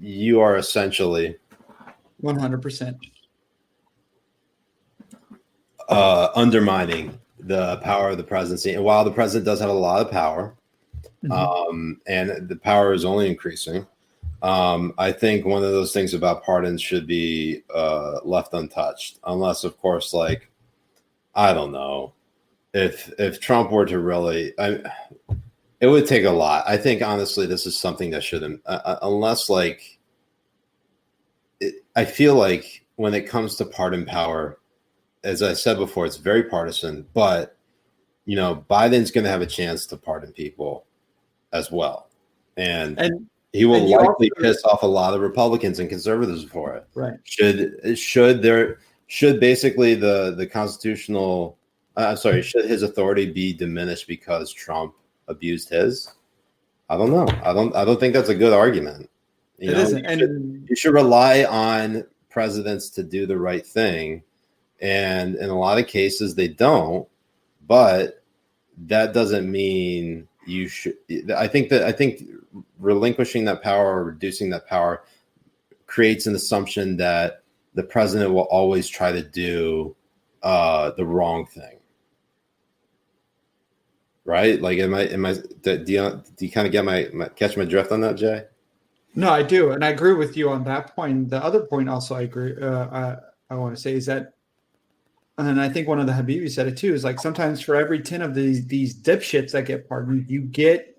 you are essentially 100% undermining the power of the presidency. And while the president does have a lot of power, and the power is only increasing, I think one of those things about pardons should be left untouched, unless, of course, like, I don't know, if Trump were to really, it would take a lot. I think, honestly, this is something that shouldn't, unless, like, I feel like when it comes to pardon power, as I said before, it's very partisan, but, Biden's going to have a chance to pardon people as well. And he will likely piss off a lot of Republicans and conservatives for it. Right. Should basically the constitutional, should his authority be diminished because Trump abused his? I don't know. I don't think that's a good argument. It isn't. You should rely on presidents to do the right thing. And in a lot of cases they don't, but that doesn't mean you should. I think relinquishing that power or reducing that power creates an assumption that the president will always try to do the wrong thing. Right? Like, do you kind of catch my drift on that, Jay? No, I do. And I agree with you on that point. The other point also I agree, I want to say is that, and I think one of the Habibis said it too, is like sometimes for every 10 of these dipshits that get pardoned, you get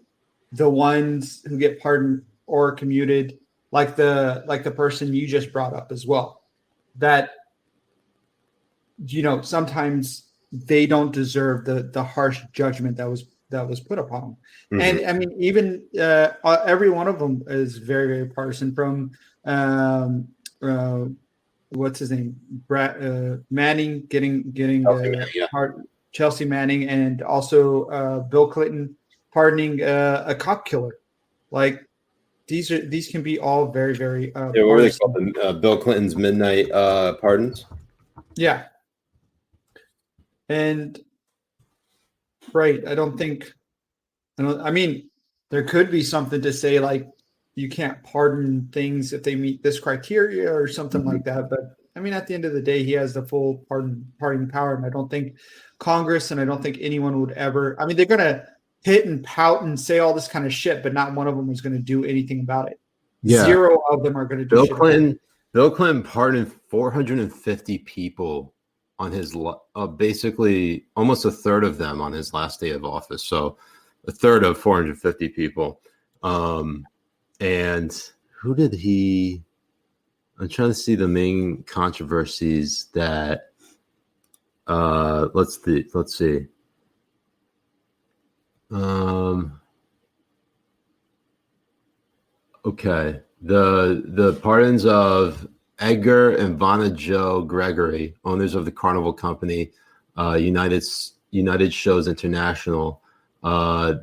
the ones who get pardoned or commuted, like the person you just brought up as well, that, sometimes they don't deserve the harsh judgment that was put upon them. And I mean, even every one of them is very, very partisan, from what's his name, Manning getting Chelsea Manning, and also Bill Clinton pardoning a cop killer. Like, these can be all very, very what were they called? Bill Clinton's midnight pardons. Yeah. And right, I mean, there could be something to say like you can't pardon things if they meet this criteria or something like that. But I mean, at the end of the day, he has the full pardoning power, and I don't think Congress and I don't think anyone would ever. I mean, they're gonna hit and pout and say all this kind of shit, but not one of them is going to do anything about it. Yeah. 0 of them are going to do Bill Clinton pardoned 450 people on his basically almost a third of them on his last day of office. So a third of 450 people. And who did he? I'm trying to see the main controversies that. Let's see. Okay. The pardons of Edgar and Vanna Joe Gregory, owners of the Carnival Company, United Shows International,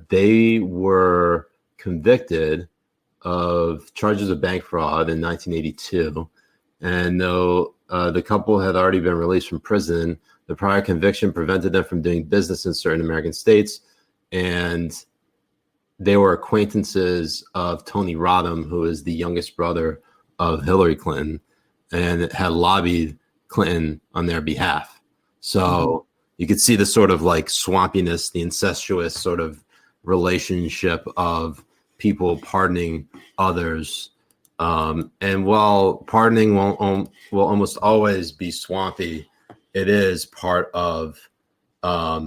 they were convicted of charges of bank fraud in 1982. And though the couple had already been released from prison, the prior conviction prevented them from doing business in certain American states. And they were acquaintances of Tony Rodham, who is the youngest brother of Hillary Clinton, and had lobbied Clinton on their behalf. So you could see the sort of like swampiness, the incestuous sort of relationship of people pardoning others. And while pardoning will almost always be swampy, it is part of I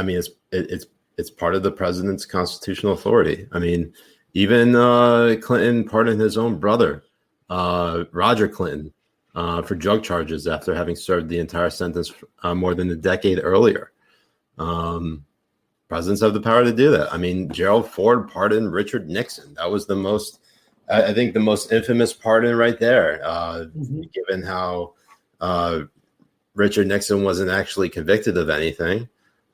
mean, it's part of the president's constitutional authority. I mean, even Clinton pardoned his own brother, Roger Clinton, for drug charges after having served the entire sentence more than a decade earlier. Presidents have the power to do that. I mean, Gerald Ford pardoned Richard Nixon. That was the most, I think, the most infamous pardon right there, given how Richard Nixon wasn't actually convicted of anything,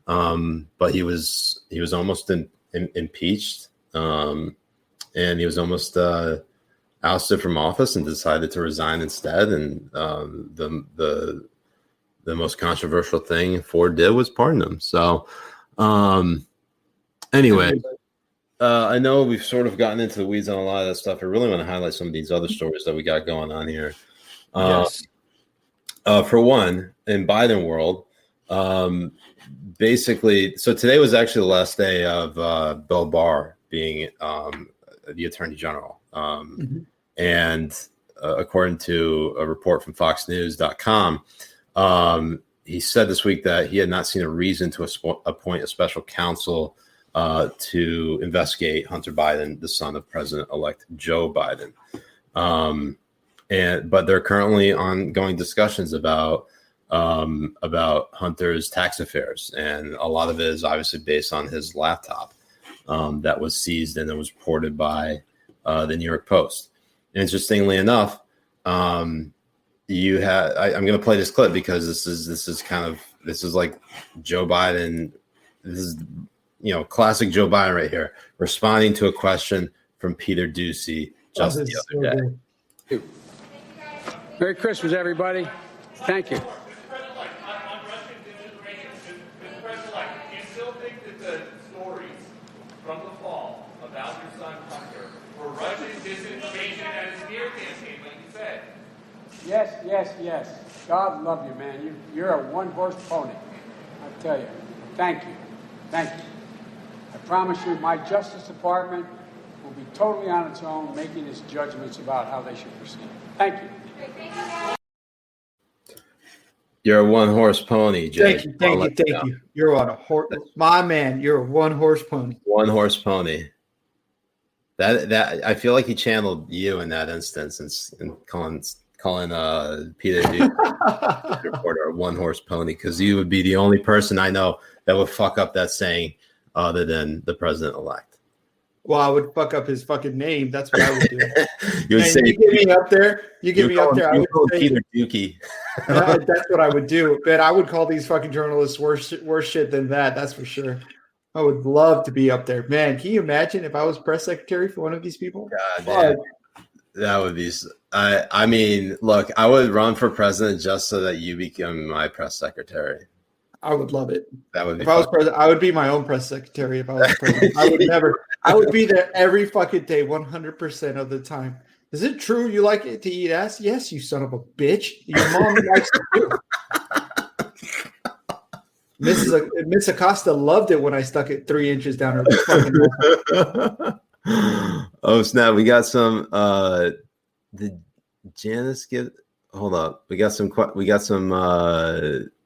but he was almost impeached, and he was almost ousted from office and decided to resign instead. And the most controversial thing Ford did was pardon him. So anyway, I know we've sort of gotten into the weeds on a lot of that stuff. I really want to highlight some of these other stories that we got going on here. Yes. For one, in Biden world, basically, so today was actually the last day of Bill Barr being the Attorney General. And according to a report from FoxNews.com, he said this week that he had not seen a reason to appoint a special counsel to investigate Hunter Biden, the son of President-elect Joe Biden. But there are currently ongoing discussions about Hunter's tax affairs, and a lot of it is obviously based on his laptop that was seized and it was reported by the New York Post. Interestingly enough, I'm going to play this clip because this is like Joe Biden. This is, classic Joe Biden right here, responding to a question from Peter Ducey just the other day. Merry Christmas, everybody. Thank you. Do you still think that the stories from the fall about your son Hunter were Russian disinformation at his smear campaign, like you said? Yes. God love you, man. You're a one-horse pony. I tell you. Thank you. I promise you my Justice Department will be totally on its own, making its judgments about how they should proceed. Thank you. You're a one-horse pony, Jay. Thank you. You're on a horse, my man. You're a one-horse pony. One-horse pony. That I feel like he channeled you in that instance and calling Peter the reporter a one-horse pony, because you would be the only person I know that would fuck up that saying other than the president-elect. Well, I would fuck up his fucking name. That's what I would do. You would say, you get me up there. I would say Peter Dookie. that's what I would do. But I would call these fucking journalists worse shit than that. That's for sure. I would love to be up there, man. Can you imagine if I was press secretary for one of these people? God, man. That would be. I mean, look, I would run for president just so that you become my press secretary. I would love it. That would be. If I was president, I would be my own press secretary. If I was president, I would be there every fucking day, 100% of the time. Is it true you like it to eat ass? Yes, you son of a bitch. Your mom likes it too. Miss Acosta loved it when I stuck it 3 inches down her fucking mouth. Oh snap! We got some. Did Janice get? Hold up. We got some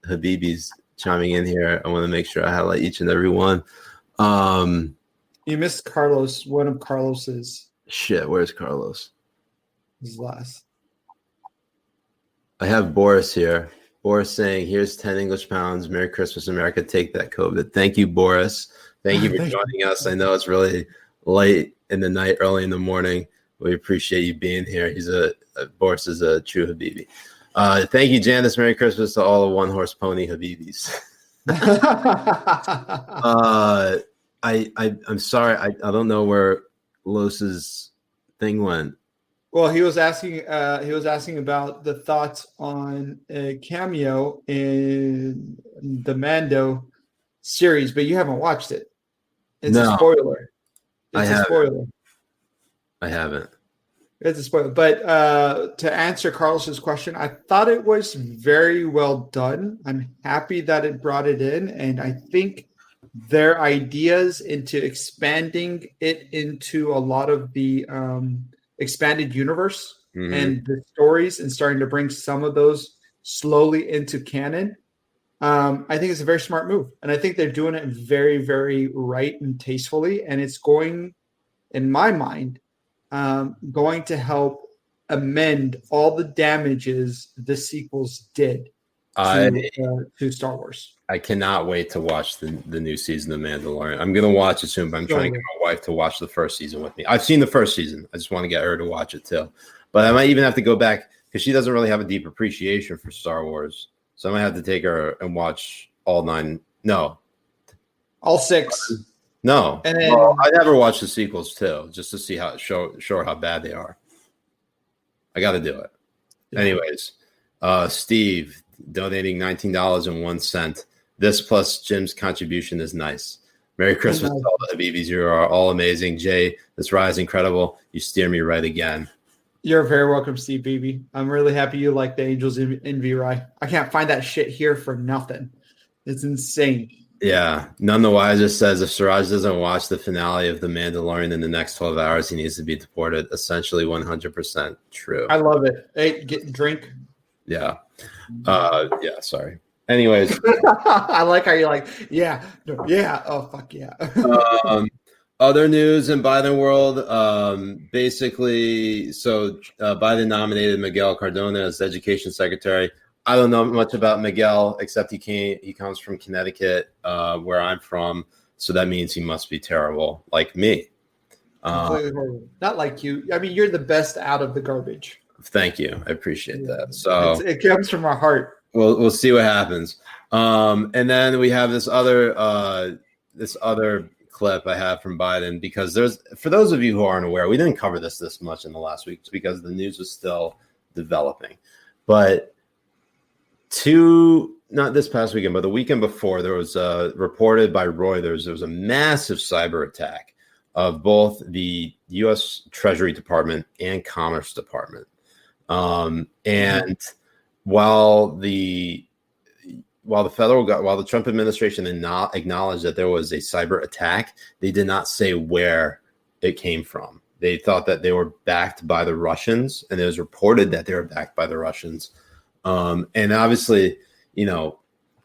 Habibis chiming in here. I want to make sure I highlight each and every one. You missed Carlos. One of Carlos's. Shit, where's Carlos? His last. I have Boris here. Boris saying, "Here's 10 English pounds. Merry Christmas, America. Take that, COVID." Thank you, Boris. Thank you for joining us. I know it's really late in the night, early in the morning. We appreciate you being here. Boris is a true Habibi. Thank you, Janice. Merry Christmas to all the one-horse pony Habibis. I'm sorry. I don't know where Los's thing went. Well, he was asking about the thoughts on a cameo in the Mando series, but you haven't watched it. It's a spoiler. It's a spoiler. I haven't. It's a spoiler. But to answer Carlos's question, I thought it was very well done. I'm happy that it brought it in, and I think their ideas into expanding it into a lot of the expanded universe and the stories, and starting to bring some of those slowly into canon, I think it's a very smart move, and I think they're doing it very, very right and tastefully, and it's going, in my mind, going to help amend all the damages the sequels did to Star Wars. I cannot wait to watch the new season of Mandalorian. I'm going to watch it soon, but I'm trying to get my wife to watch the first season with me. I've seen the first season. I just want to get her to watch it too. But I might even have to go back because she doesn't really have a deep appreciation for Star Wars. So I might have to take her and watch all 9. No. All 6. No. And then, I never watched the sequels too, just to see how show her how bad they are. I got to do it. Yeah. Anyways, Steve donating $19.01. This plus Jim's contribution is nice. Merry Christmas to all the Habibis. You are all amazing. Jay, this ride is incredible. You steer me right again. You're very welcome, Steve Beebe. I'm really happy you like the Angels in V-Rye. I can't find that shit here for nothing. It's insane. Yeah. None the Wiser says if Siraj doesn't watch the finale of The Mandalorian in the next 12 hours, he needs to be deported. Essentially 100% true. I love it. Hey, drink. Yeah. Yeah, sorry. Anyways. I like how you're like, yeah. No, yeah. Oh, fuck yeah. Other news in Biden world, basically, so Biden nominated Miguel Cardona as education secretary. I don't know much about Miguel, except he comes from Connecticut, where I'm from. So that means he must be terrible, like me. Not like you. I mean, you're the best out of the garbage. Thank you. I appreciate that. So it comes from our heart. We'll see what happens. And then we have this other clip I have from Biden, because for those of you who aren't aware, we didn't cover this much in the last week because the news was still developing. But not this past weekend, but the weekend before, there was reported by Reuters, there was a massive cyber attack of both the U.S. Treasury Department and Commerce Department. And while the Trump administration acknowledged that there was a cyber attack, they did not say where it came from. They thought that they were backed by the Russians, and it was reported that they were backed by the Russians. And obviously,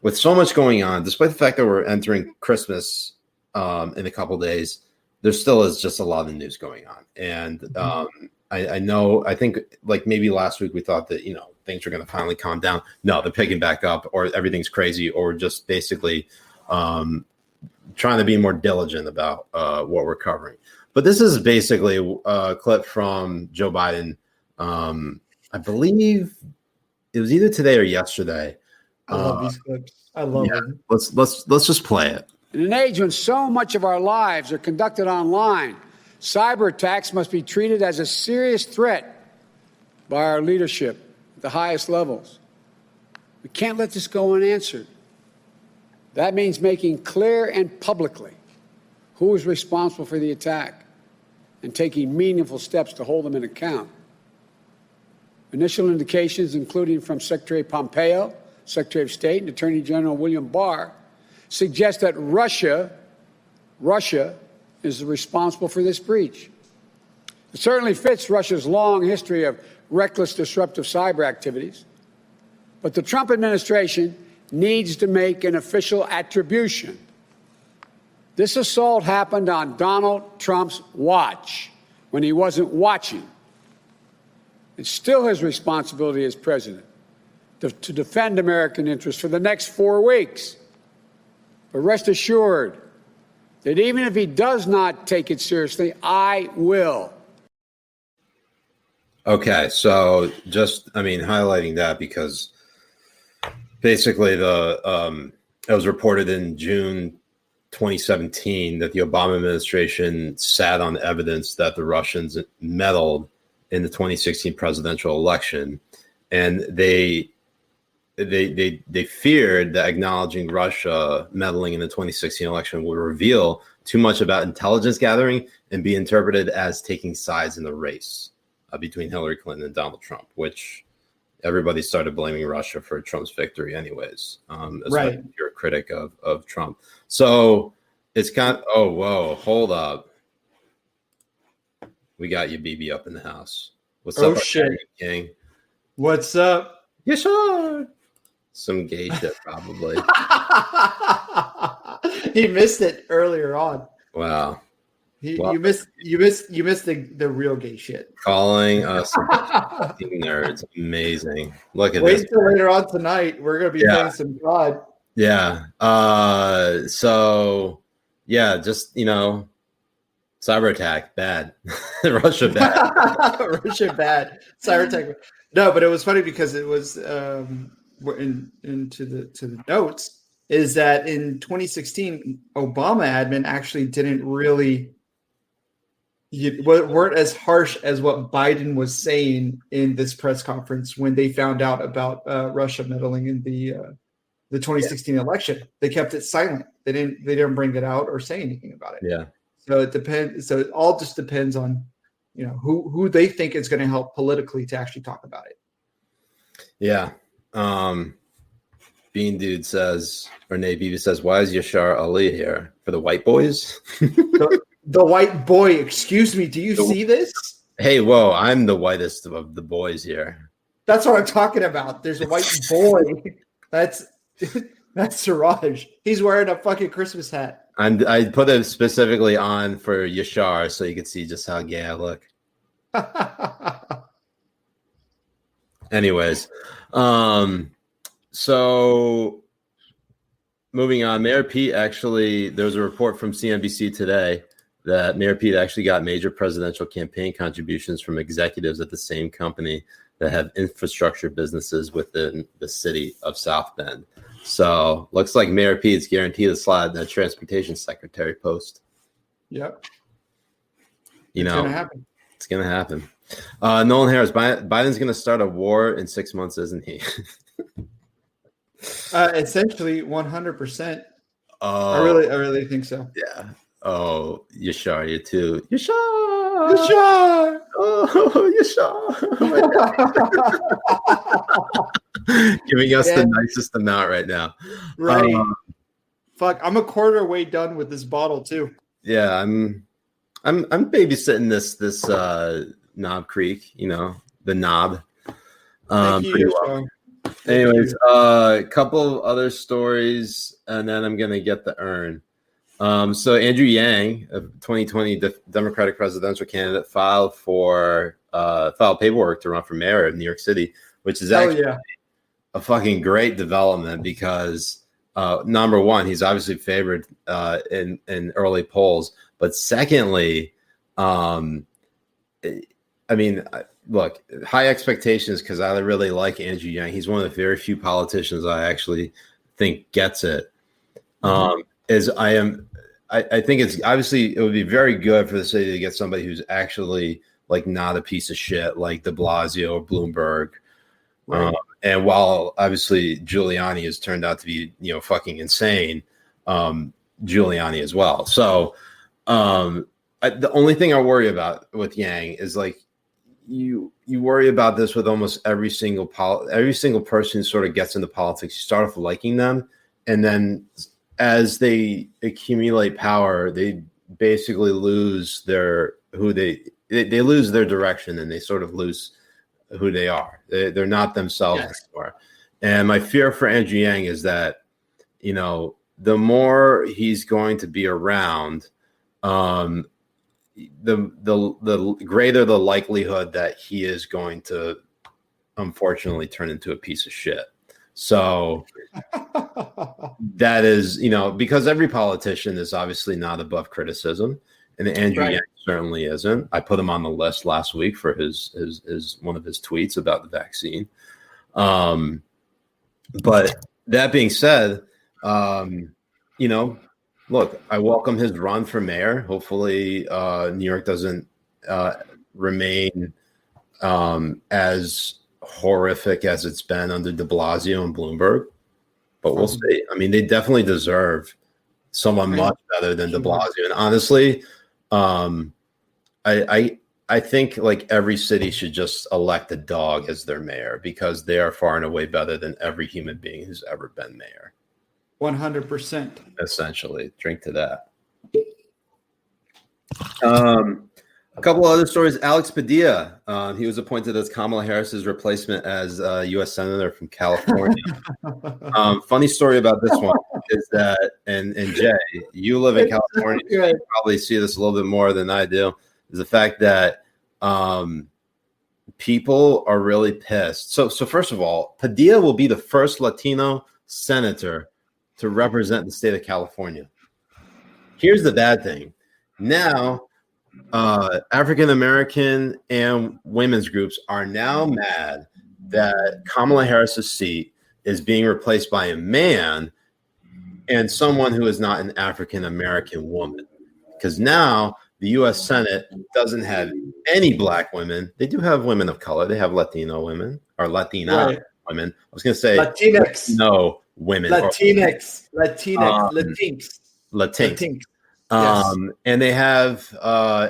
with so much going on, despite the fact that we're entering Christmas in a couple days, there still is just a lot of news going on. And I think like maybe last week we thought that, things are going to finally calm down. No, they're picking back up, or everything's crazy, or just basically trying to be more diligent about what we're covering. But this is basically a clip from Joe Biden. I believe it was either today or yesterday. I love these clips. I love them. Let's just play it. In an age when so much of our lives are conducted online, cyber attacks must be treated as a serious threat by our leadership at the highest levels. We can't let this go unanswered. That means making clear and publicly who is responsible for the attack and taking meaningful steps to hold them in account. Initial indications, including from Secretary Pompeo, Secretary of State, and Attorney General William Barr, suggest that Russia is responsible for this breach. It certainly fits Russia's long history of reckless, disruptive cyber activities. But the Trump administration needs to make an official attribution. This assault happened on Donald Trump's watch when he wasn't watching. It's still his responsibility as president to defend American interests for the next 4 weeks. But rest assured that even if he does not take it seriously, I will. Okay, so highlighting that because basically it was reported in June 2017 that the Obama administration sat on evidence that the Russians meddled in the 2016 presidential election, and they feared that acknowledging Russia meddling in the 2016 election would reveal too much about intelligence gathering and be interpreted as taking sides in the race between Hillary Clinton and Donald Trump, which everybody started blaming Russia for Trump's victory anyways, right. If you're a critic of Trump. So it's hold up. We got you, BB, up in the house. What's up, shit, King? What's up? Yes, sir. Some gay shit, probably. He missed it earlier on. Wow. You missed the real gay shit. Calling us nerds. Amazing. Look at Wait this. till later on tonight. We're gonna be playing some God. Yeah. So yeah, just cyber attack, bad. Russia bad. Russia bad. Cyber attack. No, but it was funny because it was into the notes is that in 2016, Obama admin actually didn't really weren't as harsh as what Biden was saying in this press conference when they found out about Russia meddling in the 2016 election. They kept it silent. They didn't bring it out or say anything about it. Yeah. So it depends. So it all just depends on who they think is going to help politically to actually talk about it. Yeah. Bean Dude says, or Navy says, why is Yashar Ali here? For the white boys? The white boy, excuse me. Do you see this? Hey, whoa, I'm the whitest of the boys here. That's what I'm talking about. There's a white boy. That's Siraj. He's wearing a fucking Christmas hat. I put it specifically on for Yashar so you could see just how gay I look. Anyways, so moving on, Mayor Pete actually, there was a report from CNBC today that Mayor Pete actually got major presidential campaign contributions from executives at the same company that have infrastructure businesses within the city of South Bend. So looks like Mayor Pete's guaranteed to slide that transportation secretary post. Yep. It's going to happen. Nolan Harris, Biden's going to start a war in 6 months, isn't he? Essentially 100%. I really think so. Yeah. Oh, Yashar, you too. Yashar. Oh, Yashar. Giving us the nicest amount right now. Right. Fuck, I'm a quarter way done with this bottle too. Yeah, I'm babysitting this Knob Creek, the knob. Thank you, pretty well. Anyways, a couple of other stories, and then I'm gonna get the urn. So Andrew Yang, a 2020 Democratic presidential candidate, filed paperwork to run for mayor of New York City, which is actually a fucking great development because number one, he's obviously favored in early polls, but secondly, look, high expectations because I really like Andrew Yang. He's one of the very few politicians I actually think gets it. I think it's obviously it would be very good for the city to get somebody who's actually like not a piece of shit like de Blasio or Bloomberg. Right. And while obviously Giuliani has turned out to be, fucking insane, Giuliani as well. So the only thing I worry about with Yang is like you worry about this with almost every single person who sort of gets into politics. You start off liking them, and then as they accumulate power, they basically lose they lose their direction, and they sort of lose who they are. They're not themselves anymore. And my fear for Andrew Yang is that, the more he's going to be around, the greater the likelihood that he is going to unfortunately turn into a piece of shit. So that is, because every politician is obviously not above criticism, and Andrew Yang certainly isn't. I put him on the list last week for his one of his tweets about the vaccine. But that being said, look, I welcome his run for mayor. Hopefully, New York doesn't remain as horrific as it's been under de Blasio and Bloomberg. But we'll see. I mean, they definitely deserve someone much better than de Blasio. And honestly, I think like every city should just elect a dog as their mayor because they are far and away better than every human being who's ever been mayor. 100%. Essentially, drink to that. A couple other stories. Alex Padilla, he was appointed as Kamala Harris's replacement as U.S. Senator from California. Funny story about this one is that, and Jay, you live in California, so you probably see this a little bit more than I do, is the fact that people are really pissed. So first of all, Padilla will be the first Latino senator to represent the state of California. Here's the bad thing. Now, African American and women's groups are now mad that Kamala Harris's seat is being replaced by a man and someone who is not an African American woman. Because now the U.S. Senate doesn't have any black women. They do have women of color. They have Latino women or Latina women. I was going to say Latinx. No women. Latinx. Yes. And they have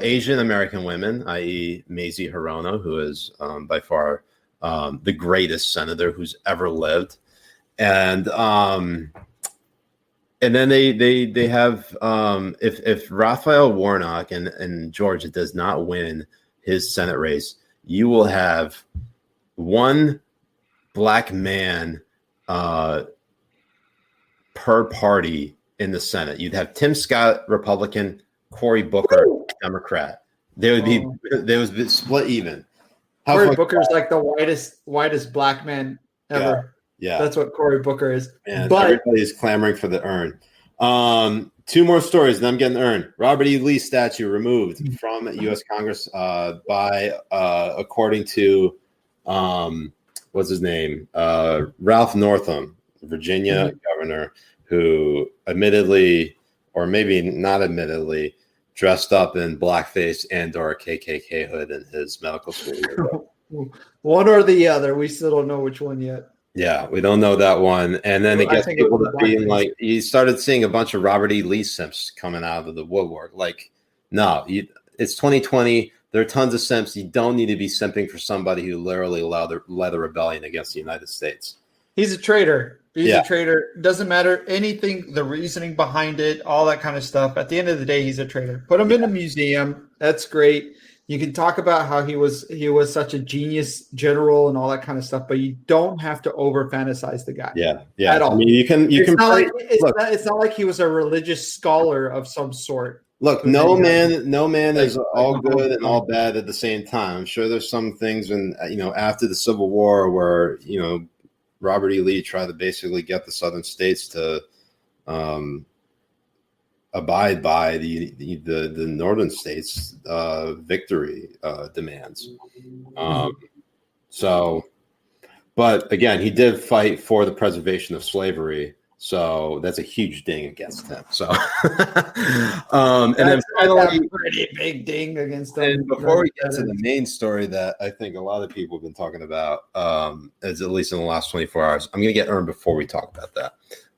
Asian American women, i.e. Mazie Hirono, who is by far the greatest senator who's ever lived. And then they have if Raphael Warnock and Georgia does not win his Senate race, you will have one black man per party in the Senate. You'd have Tim Scott, Republican, Cory Booker, Democrat. They would be split even. Cory Booker is like the whitest black man ever. Yeah. That's what Cory Booker is. And but everybody's clamoring for the urn. Two more stories, and I'm getting the urn. Robert E. Lee statue removed from U.S. Congress by according to what's his name? Ralph Northam, Virginia governor, who admittedly, or maybe not admittedly, dressed up in blackface and or a KKK hood in his medical school. One or the other. We still don't know which one yet. Yeah, we don't know that one. And then it gets people to being like, you started seeing a bunch of Robert E. Lee simps coming out of the woodwork. Like, no, it's 2020. There are tons of simps. You don't need to be simping for somebody who literally led a rebellion against the United States. He's a traitor. He's a traitor. Doesn't matter anything, the reasoning behind it, all that kind of stuff. At the end of the day, he's a traitor. Put him in a museum. That's great. You can talk about how he was such a genius general and all that kind of stuff, but you don't have to over fantasize the guy. Yeah. At all. I mean, it's not like he was a religious scholar of some sort. Look, no man is all good and all bad at the same time. I'm sure there's some things when after the Civil War where Robert E. Lee tried to basically get the Southern states to abide by the Northern states' victory demands. But again, he did fight for the preservation of slavery. So that's a huge ding against him. So, and then finally, a pretty big ding against him. And before we get to the main story that I think a lot of people have been talking about, as at least in the last 24 hours, I'm going to get earned before we talk about that.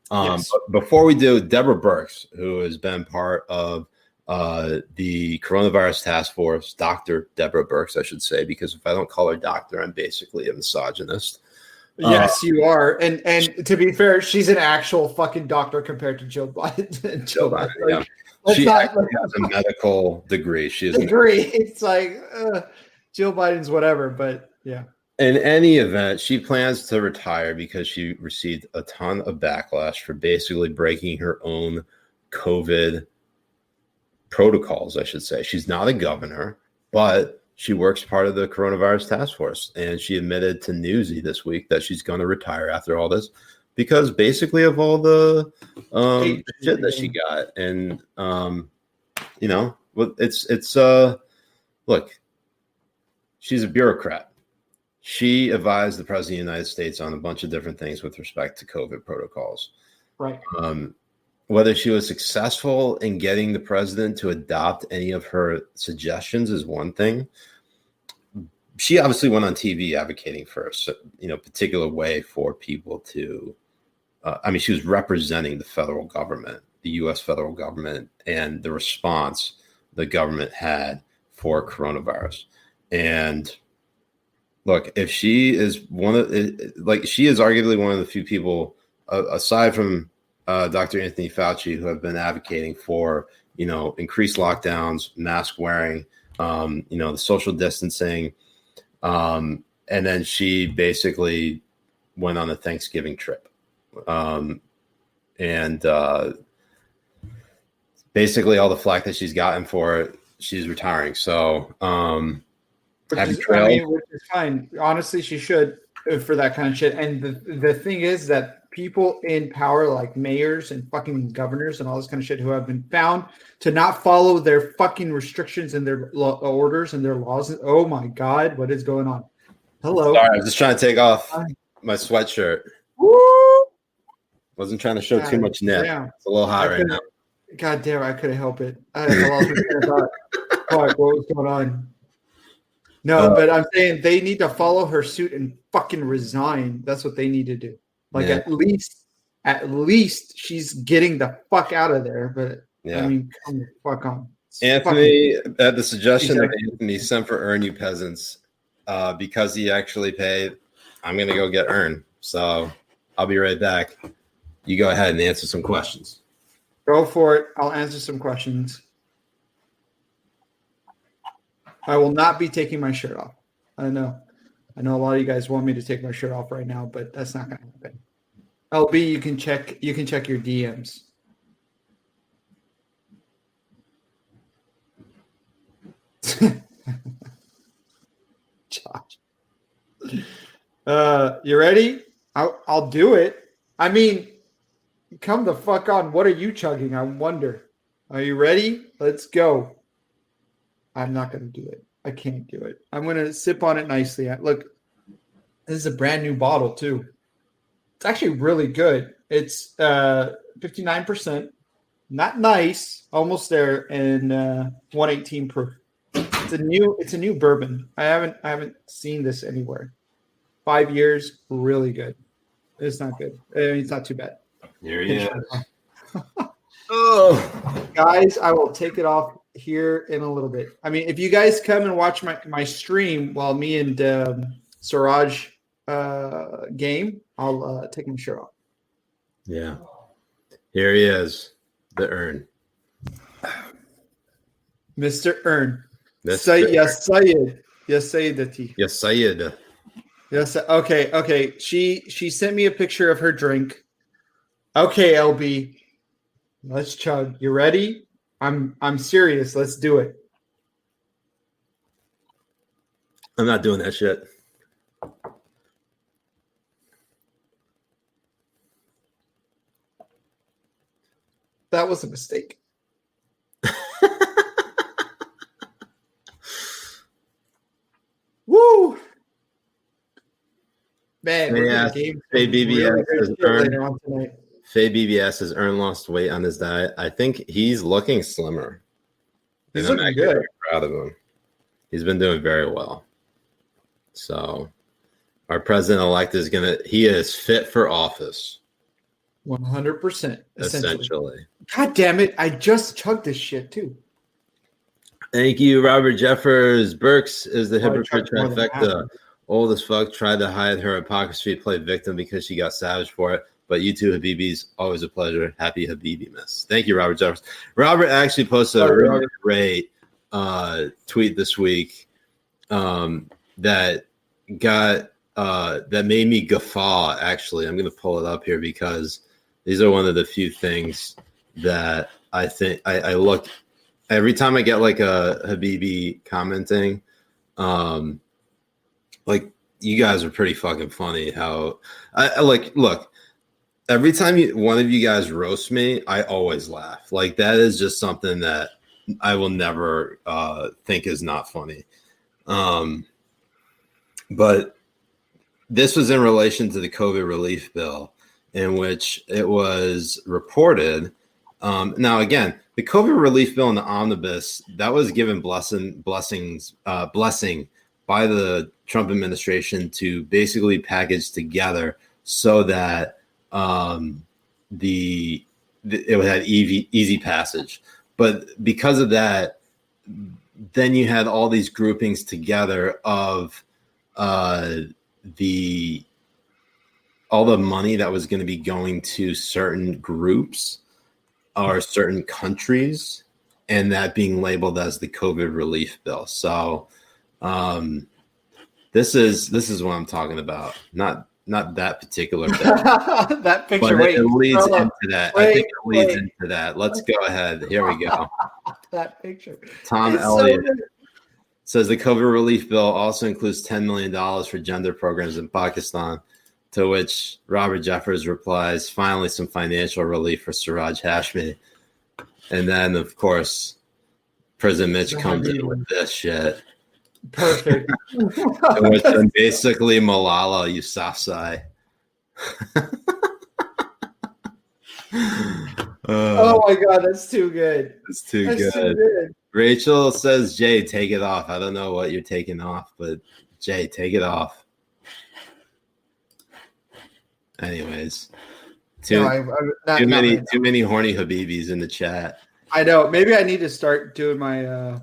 But before we do, Deborah Birx, who has been part of the coronavirus task force, Dr. Deborah Birx, I should say, because if I don't call her doctor, I'm basically a misogynist. Yes, you are. And to be fair, she's an actual fucking doctor compared to Joe Biden. Joe Biden, yeah. She actually has a medical degree. She has It's like Joe Biden's whatever, but yeah. In any event, she plans to retire because she received a ton of backlash for basically breaking her own COVID protocols, I should say. She's not a governor, but she works part of the coronavirus task force. And she admitted to Newsy this week that she's going to retire after all this because basically of all the shit that she got. And, look, she's a bureaucrat. She advised the president of the United States on a bunch of different things with respect to COVID protocols. Right. Whether she was successful in getting the president to adopt any of her suggestions is one thing. She obviously went on TV advocating for a particular way for people to. She was representing the federal government, the U.S. federal government, and the response the government had for coronavirus. And look, if she is she is arguably one of the few people, aside from Dr. Anthony Fauci, who have been advocating for, increased lockdowns, mask wearing, the social distancing. And then she basically went on a Thanksgiving trip. Basically all the flack that she's gotten for it, she's retiring. So, which is fine. Honestly, she should for that kind of shit. And the thing is that people in power, like mayors and fucking governors and all this kind of shit, who have been found to not follow their fucking restrictions and their orders and their laws. Oh my God, what is going on? Hello. Sorry, I was just trying to take off my sweatshirt. Woo! Wasn't trying to show too much nip. Damn. It's a little hot right now. God damn, I couldn't help it. I lost my train of thought. Fuck, what was going on? No, but I'm saying they need to follow her suit and fucking resign. That's what they need to do. Like at least she's getting the fuck out of there. But I mean, come the fuck on. Anthony, at the suggestion that Anthony sent for Earn, you peasants, because he actually paid, I'm gonna go get Earn. So I'll be right back. You go ahead and answer some questions. Go for it. I'll answer some questions. I will not be taking my shirt off. I know a lot of you guys want me to take my shirt off right now, but that's not going to happen. LB, you can check your DMs. Josh. You ready? I'll do it. I mean, come the fuck on. What are you chugging? I wonder. Are you ready? Let's go. I'm not going to do it. I can't do it. I'm going to sip on it nicely. Look, this is a brand new bottle too. It's actually really good. It's 59%. Not nice. Almost there. And 118 proof. It's a new bourbon. I haven't seen this anywhere. 5 years, really good. It's not good. I mean, it's not too bad. Here he is. Oh, guys, I will take it off here in a little bit. I mean, if you guys come and watch my stream while me and Siraj game, I'll take my shirt off. Yeah. Here he is, the Earn. Mr. Earn. Yes, Sayed. Yes, Sayed. Yes, Sayed. Yes. Okay. She sent me a picture of her drink. Okay, LB. Let's chug. You ready? I'm serious. Let's do it. I'm not doing that shit. That was a mistake. Woo! Man, we're Yeah, game Faye BBS has later on tonight. Faye BBS has lost weight on his diet. I think he's looking slimmer. He's I'm looking actually good. very proud of him. He's been doing very well. So our president-elect he is fit for office. 100%. Essentially. God damn it. I just chugged this shit too. Thank you, Robert Jeffers. Burks is the Oh, I hypocrite chugged more than trifecta. Old as fuck, tried to hide her hypocrisy, play victim because she got savaged for it. But you two Habibis, always a pleasure. Happy Habibi miss. Thank you, Robert Jeffers. Robert actually posted a really great tweet this week that made me guffaw. Actually, I'm going to pull it up here because these are one of the few things that I think I look every time I get like a Habibi commenting. Like you guys are pretty fucking funny. How I look. Every time one of you guys roast me, I always laugh. Like that is just something that I will never think is not funny. But this was in relation to the COVID relief bill, in which it was reported. Now, again, the COVID relief bill and the omnibus that was given blessing by the Trump administration to basically package together so that it would have easy passage. But because of that, then you had all these groupings together of all the money that was going to be going to certain groups or certain countries and that being labeled as the COVID relief bill. So this is what I'm talking about. Not that particular bill. That picture. But Wait, it leads scroll into up. that. Wait, I think it leads wait. into that. Let's go ahead. Here we go. That picture. Tom It's Elliott so good. says the COVID relief bill also includes $10 million for gender programs in Pakistan, to which Robert Jeffers replies, finally some financial relief for Siraj Hashmi. And then, of course, Prison Mitch comes in with this shit. Perfect. Which then basically Malala Yousafzai. Oh my God, that's too good. It's too That's good. too good. Rachel says, Jay, take it off. I don't know what you're taking off, but Jay, take it off. Anyways, too many horny Habibis in the chat. I know. Maybe I need to start doing my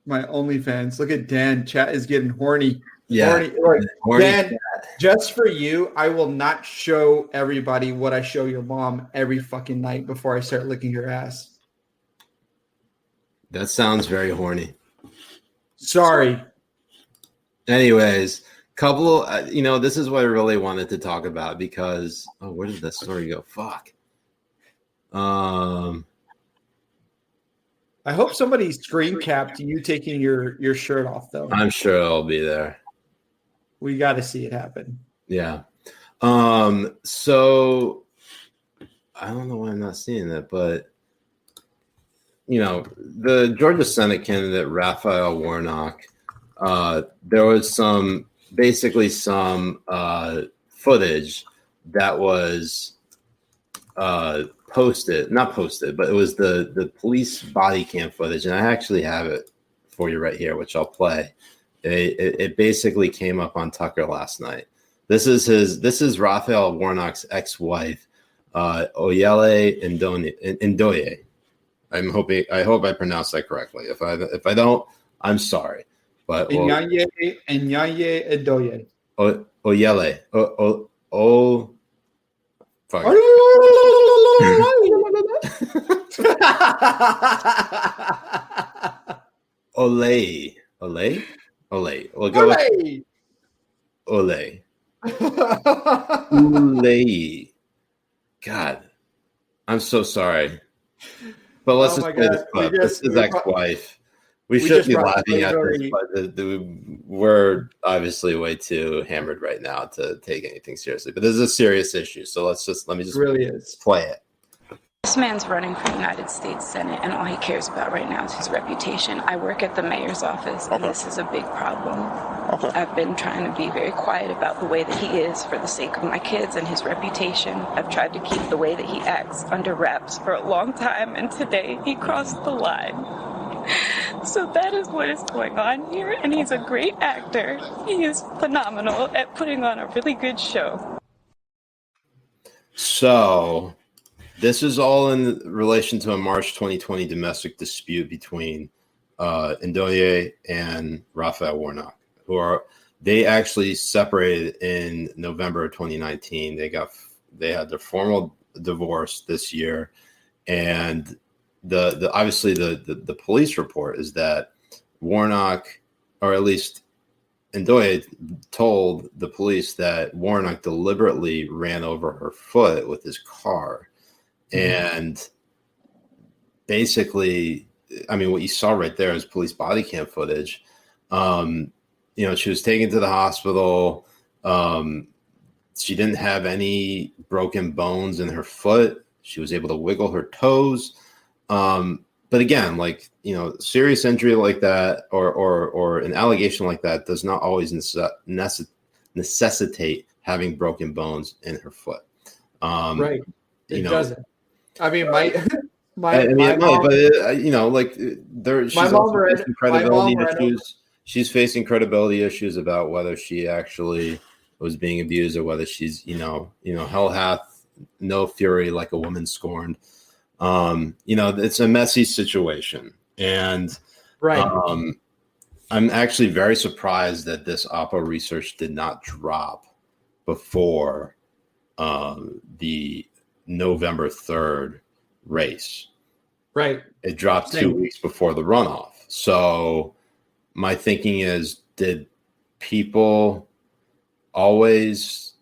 my OnlyFans. Look at Dan. Chat is getting horny. Yeah, horny. Dan, just for you, I will not show everybody what I show your mom every fucking night before I start licking your ass. That sounds very horny. Sorry. Anyways, this is what I really wanted to talk about because where did that story go? Fuck. I hope somebody screen capped you taking your shirt off though. I'm sure it'll be there. We got to see it happen. Yeah. So I don't know why I'm not seeing that, but the Georgia Senate candidate Raphael Warnock, there was some footage that was not posted, but it was the police body cam footage, and I actually have it for you right here, which I'll play. It basically came up on Tucker last night. This is Raphael Warnock's ex-wife, Oyele Ndoye. I hope I pronounced that correctly. If I don't, I'm sorry. But Nyaye Ndoye. Oyele. Fuck. Ole. We'll go with Ole. Ole. God, I'm so sorry. But let's just play this clip. This is ex-wife. We should be laughing at this, but we're obviously way too hammered right now to take anything seriously. But this is a serious issue, so let me just really play it. This man's running for United States Senate, and all he cares about right now is his reputation. I work at the mayor's office, and this is a big problem. I've been trying to be very quiet about the way that he is for the sake of my kids and his reputation. I've tried to keep the way that he acts under wraps for a long time, and today he crossed the line. So that is what is going on here, and he's a great actor. He is phenomenal at putting on a really good show. So this is all in relation to a March 2020 domestic dispute between Ndoye and Raphael Warnock, they actually separated in November of 2019. They had their formal divorce this year, and obviously the police report is that Warnock, or at least Ndoye, told the police that Warnock deliberately ran over her foot with his car. And basically, I mean, what you saw right there is police body cam footage. She was taken to the hospital. She didn't have any broken bones in her foot. She was able to wiggle her toes. But again, serious injury like that or an allegation like that does not always necessitate having broken bones in her foot. Right. It doesn't. I mean, she's facing credibility issues about whether she actually was being abused or whether she's, hell hath no fury like a woman scorned. It's a messy situation. And I'm actually very surprised that this Oppo research did not drop before the November 3rd race. Right. It dropped 2 weeks before the runoff. So my thinking is, did people always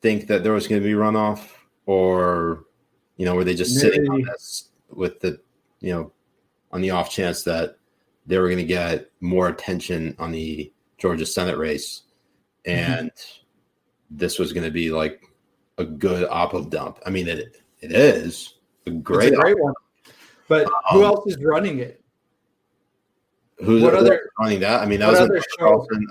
think that there was going to be runoff, or, were they just sitting on this with the, on the off chance that they were going to get more attention on the Georgia Senate race, and this was going to be like a good oppo dump? I mean, it is a great one. But who else is running it? Who's running that? I mean, that was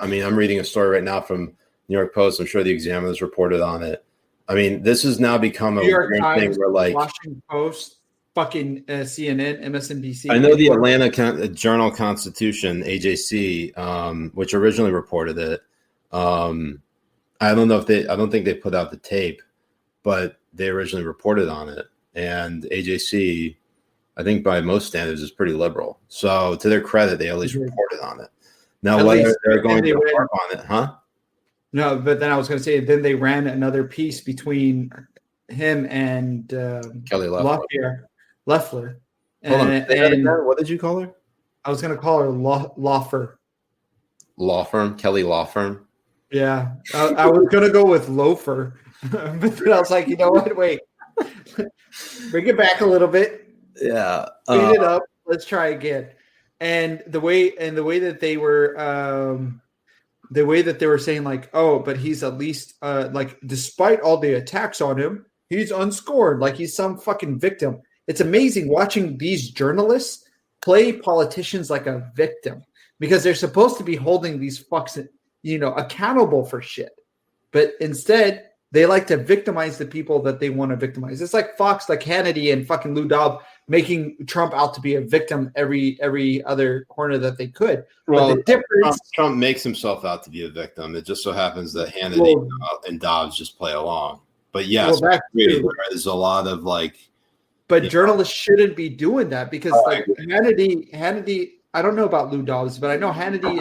I mean, I'm reading a story right now from New York Post. I'm sure the Examiner's reported on it. I mean, this has now become a New York Times, thing where, like, Washington Post, fucking CNN, MSNBC. I know the Atlanta Journal-Constitution, AJC, which originally reported it. I don't think they put out the tape, but they originally reported on it. And AJC, I think by most standards, is pretty liberal. So to their credit, they at least reported on it. Now, whether they're going to harp on it, huh? No, but then I was going to say, then they ran another piece between him and Kelly Loeffler. Hold on. What did you call her? I was going to call her Loeffler. Law firm? Kelly Law Firm? Yeah. I was going to go with loafer. But then I was like, you know what? Wait. Bring it back a little bit. Yeah. Speed it up. Let's try again. And the way that they were saying, like, oh, but he's at least like, despite all the attacks on him, he's unscored, like he's some fucking victim. It's amazing watching these journalists play politicians like a victim, because they're supposed to be holding these fucks, accountable for shit. But instead, they like to victimize the people that they want to victimize. It's like Fox, like Hannity and fucking Lou Dobbs, making Trump out to be a victim every other corner that they could. Well, but the difference, Trump makes himself out to be a victim. It just so happens that Hannity and Dobbs just play along. But yes, there's a lot of, like. But journalists shouldn't be doing that, because like Hannity. I don't know about Lou Dobbs, but I know Hannity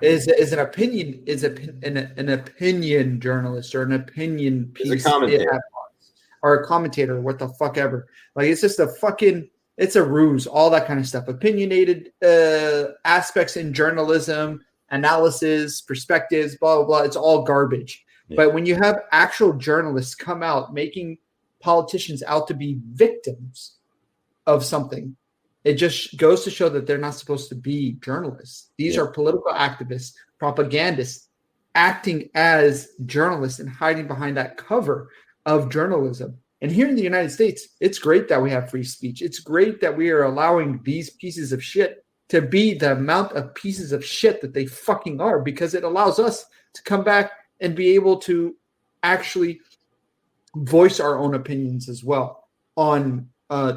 is an opinion journalist, or an opinion piece, or a commentator, what the fuck ever. Like, it's just it's a ruse, all that kind of stuff. Opinionated aspects in journalism, analysis, perspectives, blah, blah, blah. It's all garbage. Yeah. But when you have actual journalists come out making politicians out to be victims of something, it just goes to show that they're not supposed to be journalists. These are political activists, propagandists, acting as journalists and hiding behind that cover of journalism. And here in the United States, it's great that we have free speech. It's great that we are allowing these pieces of shit to be the amount of pieces of shit that they fucking are, because it allows us to come back and be able to actually voice our own opinions as well on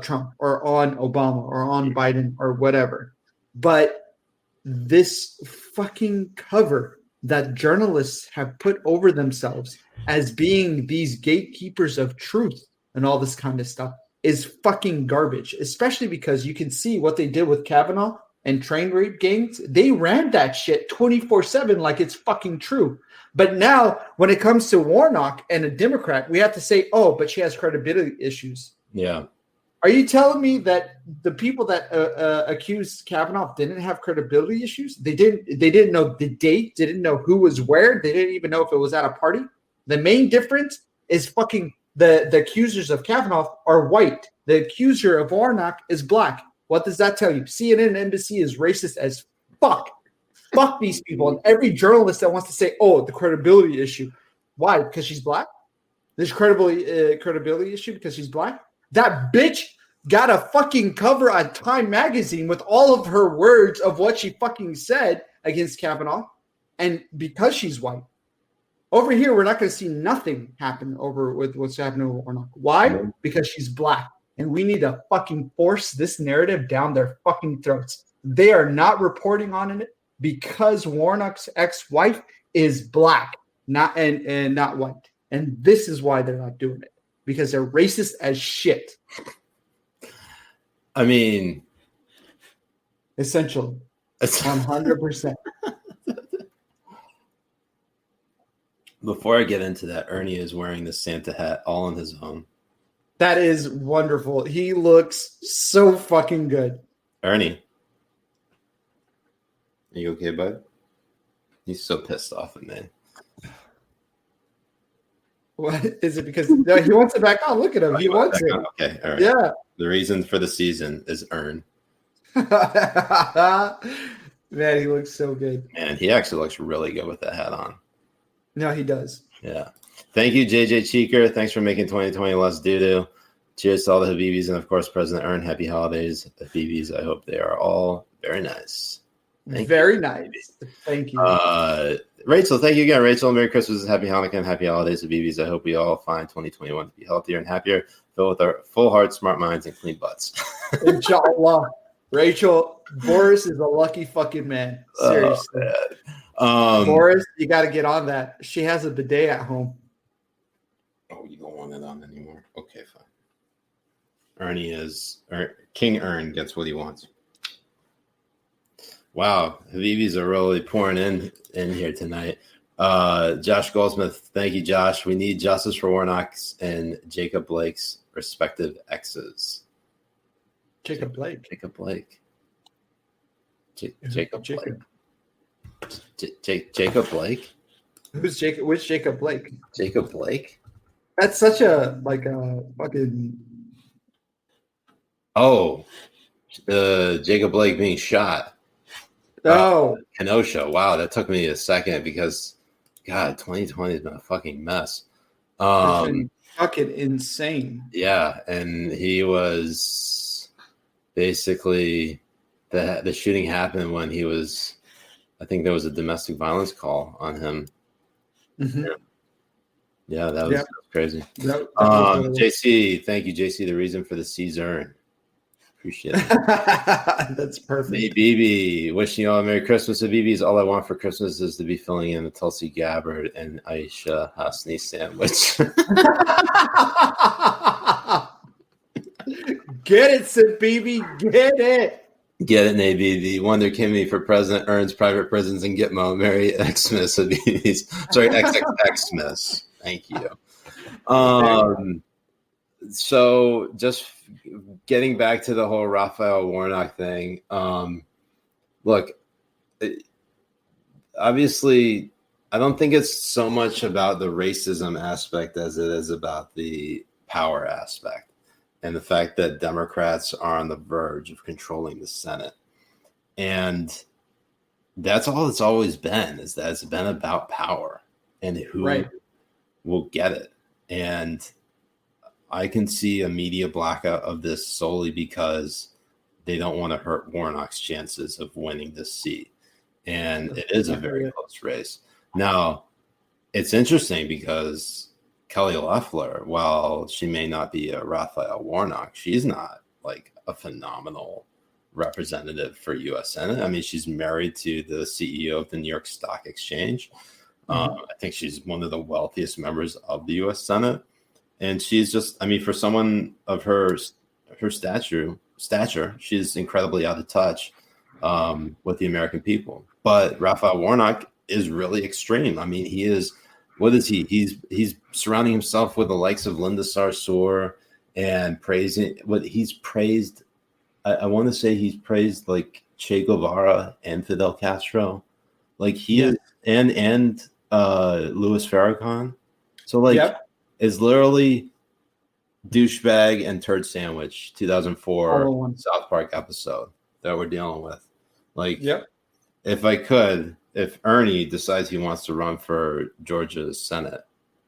Trump, or on Obama, or on Biden, or whatever. But this fucking cover that journalists have put over themselves as being these gatekeepers of truth and all this kind of stuff is fucking garbage, especially because you can see what they did with Kavanaugh and train rape gangs. They ran that shit 24/7 like it's fucking true. But now when it comes to Warnock and a Democrat, we have to say, oh, but she has credibility issues. Yeah. Are you telling me that the people that accused Kavanaugh didn't have credibility issues? They didn't know the date, didn't know who was where, they didn't even know if it was at a party. The main difference is fucking the accusers of Kavanaugh are white. The accuser of Warnock is black. What does that tell you? CNN and NBC is racist as fuck. Fuck these people. And every journalist that wants to say, oh, the credibility issue. Why? Because she's black? There's credibility issue because she's black? That bitch got a fucking cover on Time magazine with all of her words of what she fucking said against Kavanaugh, and because she's white. Over here, we're not going to see nothing happen over with what's happening with Warnock. Why? Because she's black, and we need to fucking force this narrative down their fucking throats. They are not reporting on it because Warnock's ex-wife is black, not white, and this is why they're not doing it. Because they're racist as shit. I mean, essentially, 100%. Before I get into that, Ernie is wearing the Santa hat all on his own. That is wonderful. He looks so fucking good. Ernie, are you okay, bud? He's so pissed off at me. What is it? Because no, he wants it back on. Look at him. He wants it. Okay, all right. Yeah. The reason for the season is earn. Man, he looks so good. And he actually looks really good with that hat on. No, he does. Yeah. Thank you, JJ Cheeker. Thanks for making 2020 less doo-doo. Cheers to all the Habibis and, of course, President Earn. Happy holidays, Habibis. I hope they are all very nice. Very nice. Thank you. Rachel, thank you again. Rachel, Merry Christmas, Happy Hanukkah, and Happy Holidays, Habibis. I hope we all find 2021 to be healthier and happier, filled with our full hearts, smart minds, and clean butts. Inshallah. Rachel, Boris is a lucky fucking man. Seriously. Boris, you got to get on that. She has a bidet at home. Oh, you don't want it on anymore? Okay, fine. King Earn gets what he wants. Wow, Habibis are really pouring in here tonight. Josh Goldsmith, thank you, Josh. We need justice for Warnock's and Jacob Blake's respective exes. Jacob Blake. Jacob Blake. Who's Jacob? Which Jacob Blake? Jacob Blake? That's such a fucking. Oh, Jacob Blake being shot. Kenosha. Wow, that took me a second because, God, 2020 has been a fucking mess. It's been fucking insane. Yeah, and he was basically the shooting happened when he was. I think there was a domestic violence call on him. Mm-hmm. Yeah, that was crazy. That was JC, thank you, JC. The reason for the C's earn. Appreciate it. That's perfect. Hey, BB, wishing you all a Merry Christmas. Habibis, all I want for Christmas is to be filling in the Tulsi Gabbard and Aisha Hasni sandwich. Get it, Habibi. Get it. Get it, ABB. Wonder Kimmy for President Earns Private Prisons and Gitmo. Merry Xmas, Habibis. Sorry, XXXmas. Thank you. So just getting back to the whole Raphael Warnock thing. Look, obviously, I don't think it's so much about the racism aspect as it is about the power aspect and the fact that Democrats are on the verge of controlling the Senate. And that's all it's always been, is that it's been about power and who will get it. And I can see a media blackout of this solely because they don't want to hurt Warnock's chances of winning this seat. And it is a very close race. Now, it's interesting because Kelly Loeffler, while she may not be a Raphael Warnock, she's not like a phenomenal representative for U.S. Senate. I mean, she's married to the CEO of the New York Stock Exchange. I think she's one of the wealthiest members of the U.S. Senate. And she's just, I mean, for someone of her stature, she's incredibly out of touch with the American people. But Raphael Warnock is really extreme. I mean, he is, what is he? He's surrounding himself with the likes of Linda Sarsour and praising what he's praised. I want to say he's praised like Che Guevara and Fidel Castro. Like he is, and Louis Farrakhan. So like it's literally douchebag and turd sandwich 2004 South Park episode that we're dealing with. Like, if Ernie decides he wants to run for Georgia's Senate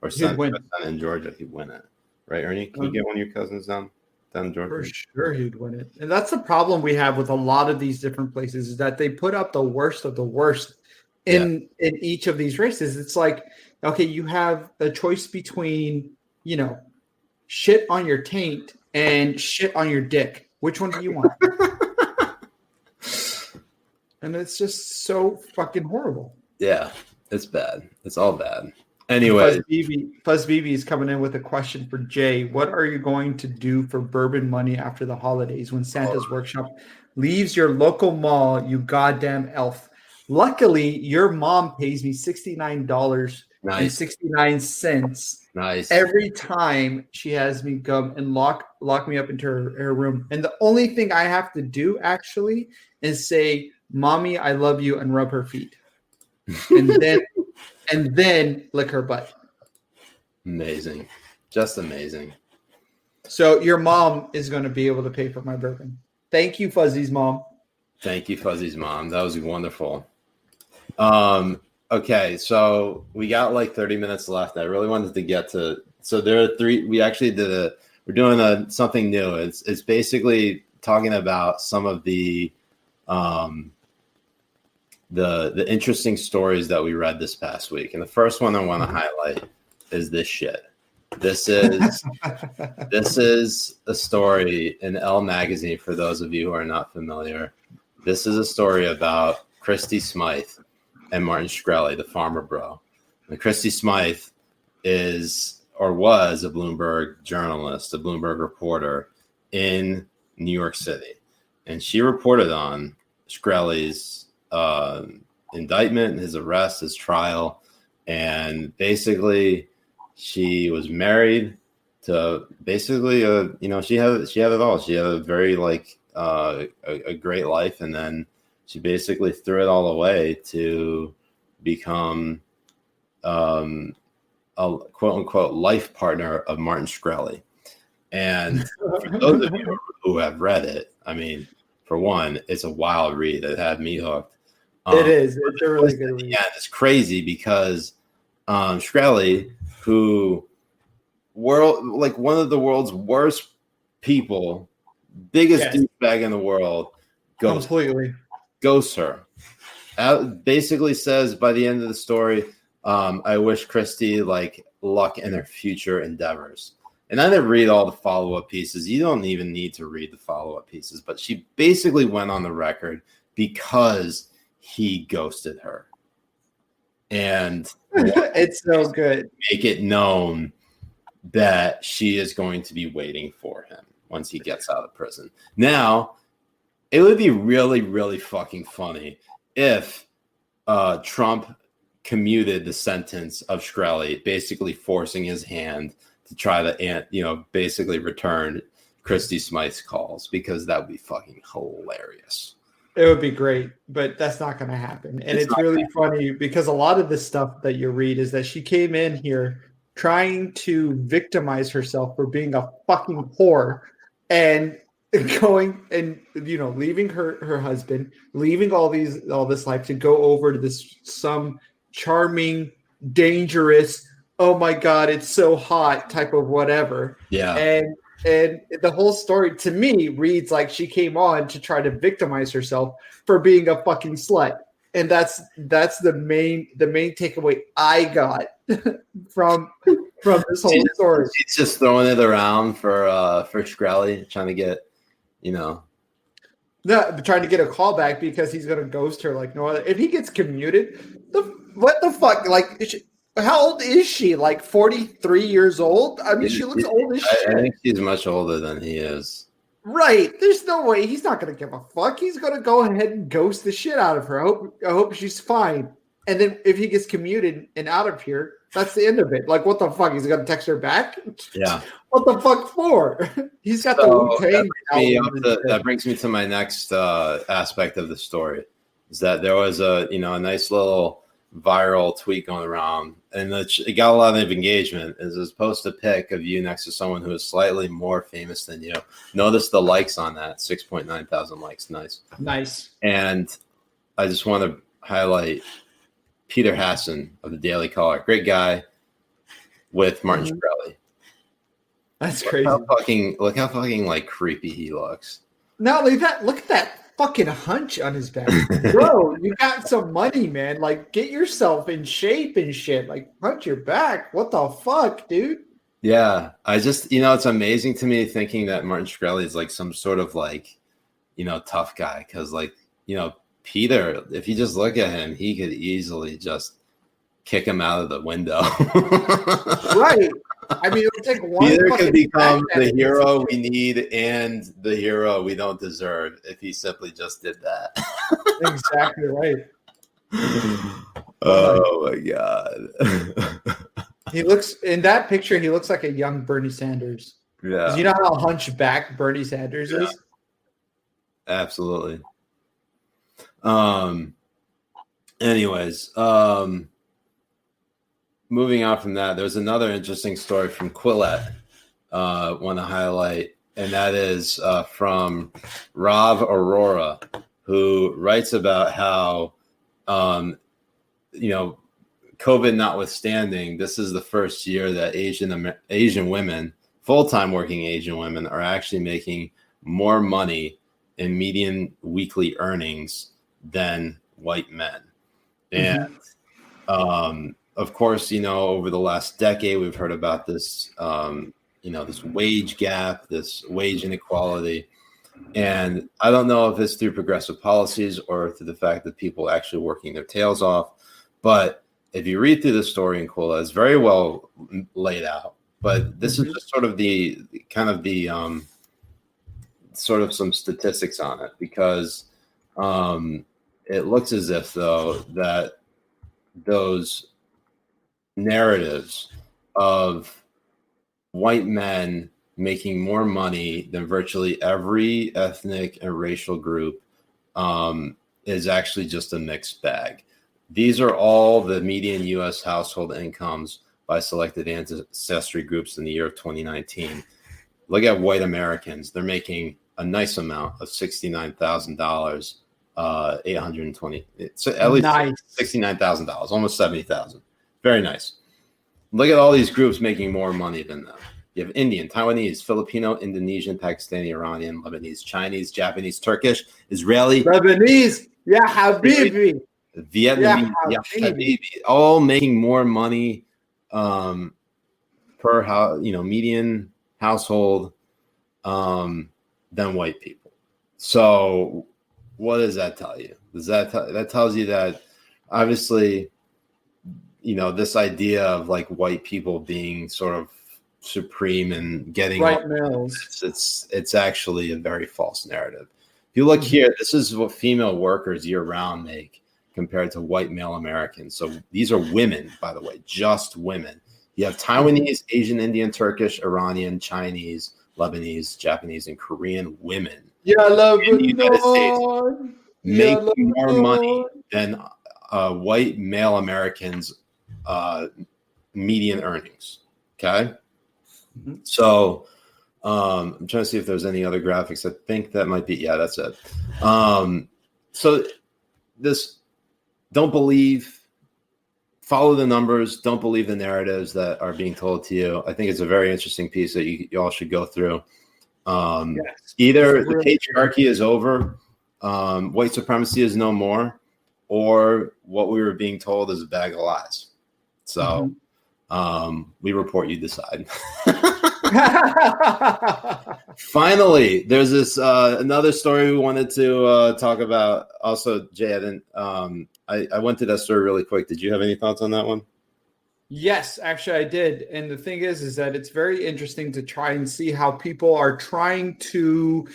or Senate in Georgia, he'd win it. Right, Ernie? Can you get one of your cousins down Georgia? For sure he'd win it. And that's the problem we have with a lot of these different places, is that they put up the worst of the worst in each of these races. It's like, okay, you have a choice between, shit on your taint and shit on your dick. Which one do you want? And it's just so fucking horrible. Yeah, it's bad. It's all bad. Anyway. Fuzz BB is coming in with a question for Jay. What are you going to do for bourbon money after the holidays when Santa's workshop leaves your local mall, you goddamn elf? Luckily, your mom pays me $69 Nice. 69 cents. Nice. Every time she has me come and lock me up into her room. And the only thing I have to do actually is say, "Mommy, I love you," and rub her feet. And then lick her butt. Amazing. Just amazing. So your mom is going to be able to pay for my bourbon. Thank you, Fuzzy's mom. Thank you, Fuzzy's mom. That was wonderful. Okay, so we got like 30 minutes left. I really wanted to get to. So there are three. We actually we're doing something new. It's basically talking about some of the interesting stories that we read this past week. And the first one I want to highlight is this shit. This is a story in Elle magazine for those of you who are not familiar. This is a story about Christy Smythe and Martin Shkreli, the farmer bro. And Christy Smythe was a Bloomberg journalist, a Bloomberg reporter in New York City. And she reported on Shkreli's indictment, his arrest, his trial. And basically, she was married to basically, she had it all. She had a very a great life. And then she basically threw it all away to become a quote unquote life partner of Martin Shkreli. And for those of you who have read it, I mean, for one, it's a wild read. It had me hooked. It is. It's a really good read. Yeah, it's crazy because Shkreli, who one of the world's worst people, biggest douchebag in the world, ghosts her. Basically says by the end of the story, I wish Christy luck in her future endeavors. And I didn't read all the follow-up pieces. You don't even need to read the follow-up pieces, but she basically went on the record because he ghosted her. And it's so good. Make it known that she is going to be waiting for him once he gets out of prison. Now, it would be really, really fucking funny if Trump commuted the sentence of Shkreli, basically forcing his hand to try to, basically return Christy Smythe's calls, because that would be fucking hilarious. It would be great, but that's not going to happen. And it's really funny because a lot of the stuff that you read is that she came in here trying to victimize herself for being a fucking whore and going and leaving her husband, leaving all this life to go over to some charming, dangerous, oh my god, it's so hot type of whatever. Yeah. And the whole story to me reads like she came on to try to victimize herself for being a fucking slut. And that's the main takeaway I got from this whole story. She's just throwing it around for Shkreli, trying to get, No, trying to get a call back because he's gonna ghost her like no other. If he gets commuted, what the fuck? How old is she? 43 years old? I mean, she looks old as shit. I think she's much older than he is. Right. There's no way he's not going to give a fuck. He's going to go ahead and ghost the shit out of her. I hope she's fine. And then if he gets commuted and out of here, that's the end of it. What the fuck? He's going to text her back? Yeah. What the fuck for? He's got the Wu-Tang. That brings me to my next aspect of the story, is that there was a nice little viral tweet going around, and it got a lot of engagement. Is post a pic of you next to someone who is slightly more famous than you. Notice the likes on that, 6.9 thousand likes. Nice. And I just want to highlight Peter Hasson of the Daily Caller, great guy, with Martin Shkreli. That's crazy. Look how fucking creepy he looks. Not only that, look at that fucking hunch on his back. Bro, you got some money, man. Get yourself in shape and shit. Hunch your back. What the fuck, dude? Yeah. I just, it's amazing to me thinking that Martin Shkreli is some sort of tough guy. Because Peter, if you just look at him, he could easily just kick him out of the window. Right. I mean, it would take one. Peter could become the hero we need and the hero we don't deserve if he simply just did that. Exactly right. Oh my god. He looks in that picture. He looks like a young Bernie Sanders. Yeah. 'Cause you know how hunchback Bernie Sanders is. Absolutely. Anyways, moving on from that, there's another interesting story from Quillette. Want to highlight, and that is from Rav Aurora, who writes about how, COVID notwithstanding, this is the first year that Asian women, full-time working Asian women, are actually making more money in median weekly earnings than white men. And of course, over the last decade, we've heard about this, this wage gap, this wage inequality. And I don't know if it's through progressive policies or through the fact that people are actually working their tails off. But if you read through the story in Quilla, it's very well laid out. But this is just sort of sort of some statistics on it, because it looks as if, though, that those narratives of white men making more money than virtually every ethnic and racial group is actually just a mixed bag. These are all the median U.S. household incomes by selected ancestry groups in the year of 2019. Look at white Americans. They're making a nice amount of $69,000, 820. So at least $69,000, almost $70,000. Very nice. Look at all these groups making more money than them. You have Indian, Taiwanese, Filipino, Indonesian, Pakistani, Iranian, Lebanese, Chinese, Japanese, Turkish, Israeli, Lebanese, yeah, Habibi, Vietnamese, yeah, Habibi, all making more money per median household than white people. So what does that tell you? That tells you that obviously, this idea of like white people being sort of supreme and getting right males, it's actually a very false narrative. If you look here, this is what female workers year round make compared to white male Americans. So these are women, by the way, just women. You have Taiwanese, Asian, Indian, Turkish, Iranian, Chinese, Lebanese, Japanese, and Korean women in the United States making more money than white male Americans' median earnings. Okay. So I'm trying to see if there's any other graphics. I think that might be, yeah, that's it. So this, don't believe, follow the numbers, don't believe the narratives that are being told to you. I think it's a very interesting piece that you all should go through. Either the patriarchy is over, white supremacy is no more, or what we were being told is a bag of lies. So we report, you decide. Finally, there's this another story we wanted to talk about. Also, Jay, I went to that story really quick. Did you have any thoughts on that one? Yes, actually I did. And the thing is that it's very interesting to try and see how people are trying to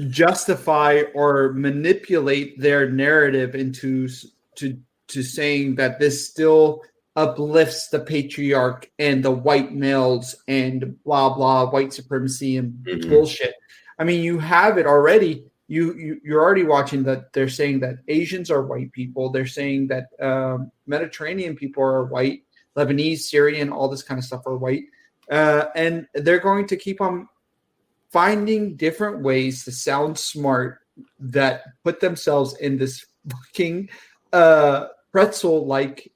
justify or manipulate their narrative into to saying that this still uplifts the patriarch and the white males and blah blah white supremacy and bullshit. I mean, you have it already. You're already watching that they're saying that Asians are white people. They're saying that Mediterranean people are white, Lebanese, Syrian, all this kind of stuff are white, and they're going to keep on finding different ways to sound smart that put themselves in this fucking pretzel-like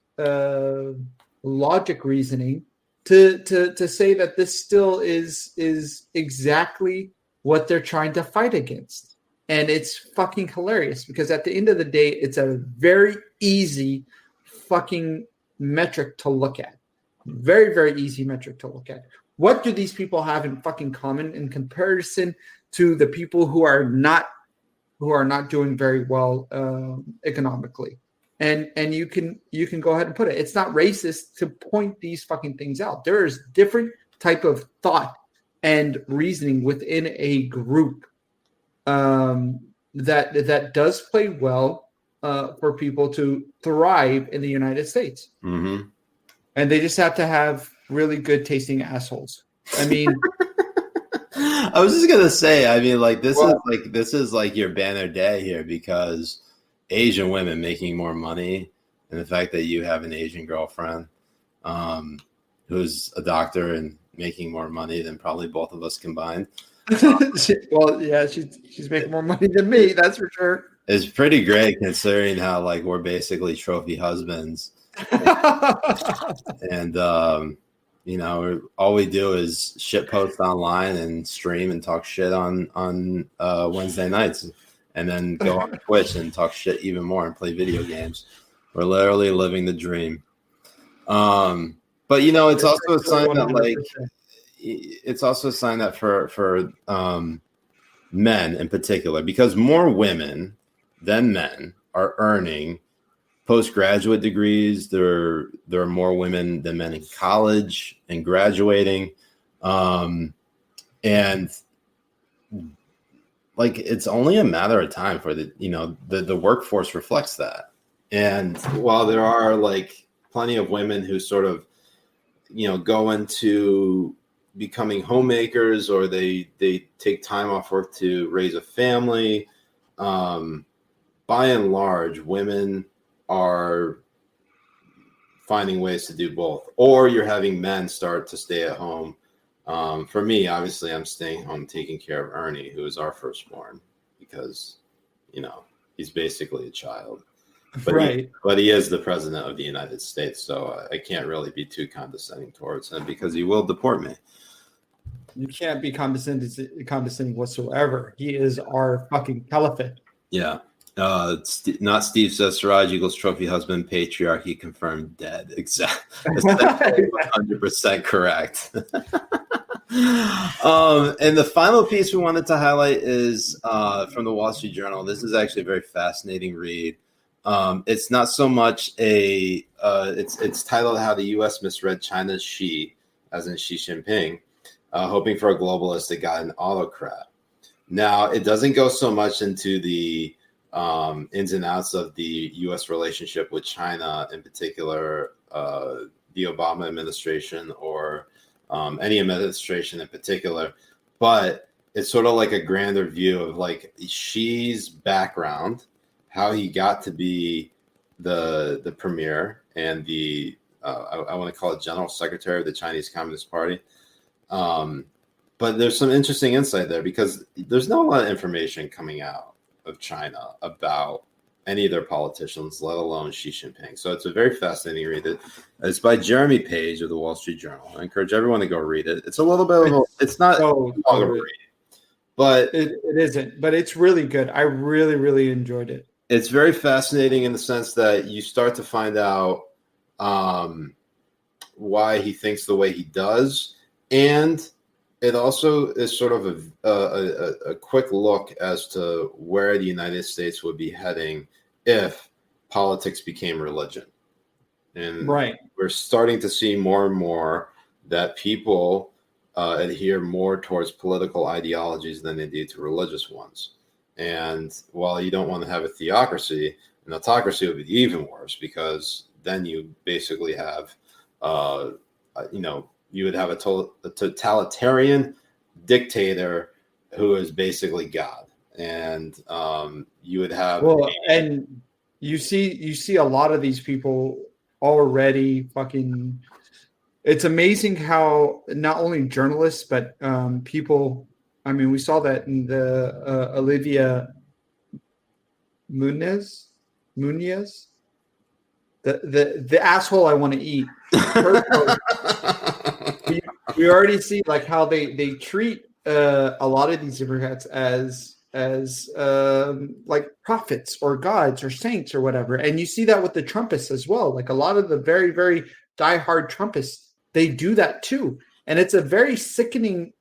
logic reasoning to say that this still is exactly what they're trying to fight against. And it's fucking hilarious because at the end of the day, it's a very easy fucking metric to look at. Very, very easy metric to look at. What do these people have in fucking common in comparison to the people who are not doing very well economically? And you can go ahead and put it. It's not racist to point these fucking things out. There is different type of thought and reasoning within a group that does play well for people to thrive in the United States. Mm-hmm. And they just have to have really good tasting assholes. I mean, I was just gonna say, I mean, like this is like your banner day here, because Asian women making more money, and the fact that you have an Asian girlfriend who's a doctor and making more money than probably both of us combined. well, yeah, she's making more money than me, that's for sure. It's pretty great considering how like we're basically trophy husbands, and you know, all we do is shit post online and stream and talk shit on Wednesday nights, and then go on Twitch and talk shit even more and play video games. We're literally living the dream. But you know, it's also a sign that like it's also a sign that for men in particular, because more women than men are earning postgraduate degrees. There are more women than men in college and graduating, and like it's only a matter of time for the workforce reflects that. And while there are like plenty of women who sort of go into becoming homemakers, or they take time off work to raise a family, by and large, women are finding ways to do both, or you're having men start to stay at home. For me, obviously, I'm staying home taking care of Ernie, who is our firstborn, because he's basically a child. But right. But he is the president of the United States, so I can't really be too condescending towards him, because he will deport me. You can't be condescending whatsoever. He is our fucking caliphate. Yeah. Not Steve says Siraj equals trophy husband, patriarchy confirmed, dead. Exactly. 100% correct. And the final piece we wanted to highlight is from the Wall Street Journal. This is actually a very fascinating read. It's not so much it's titled "How the U.S. Misread China's Xi," as in Xi Jinping, hoping for a globalist God and autocrat. Now, it doesn't go so much into the ins and outs of the U.S. relationship with China, in particular, the Obama administration, or any administration in particular, but it's sort of like a grander view of like Xi's background, how he got to be the premier and the I want to call it general secretary of the Chinese Communist Party. But there's some interesting insight there, because there's not a lot of information coming out of China about any of their politicians, let alone Xi Jinping. So it's a very fascinating read. It's by Jeremy Page of the Wall Street Journal. I encourage everyone to go read it. It's a little bit of it's not long of a read, but it isn't. But it's really good. I really, really enjoyed it. It's very fascinating in the sense that you start to find out why he thinks the way he does, and it also is sort of a quick look as to where the United States would be heading if politics became religion. And we're starting to see more and more that people adhere more towards political ideologies than they do to religious ones. And while you don't want to have a theocracy, an autocracy would be even worse, because then you basically have, you would have a totalitarian dictator who is basically God, and you would have and you see a lot of these people already fucking. It's amazing how not only journalists but people. I mean, we saw that in the Olivia Munez, the asshole I want to eat. We already see like how they treat a lot of these Democrats as like prophets or gods or saints or whatever, and you see that with the Trumpists as well. Like a lot of the very, very diehard Trumpists, they do that too, and it's a very sickening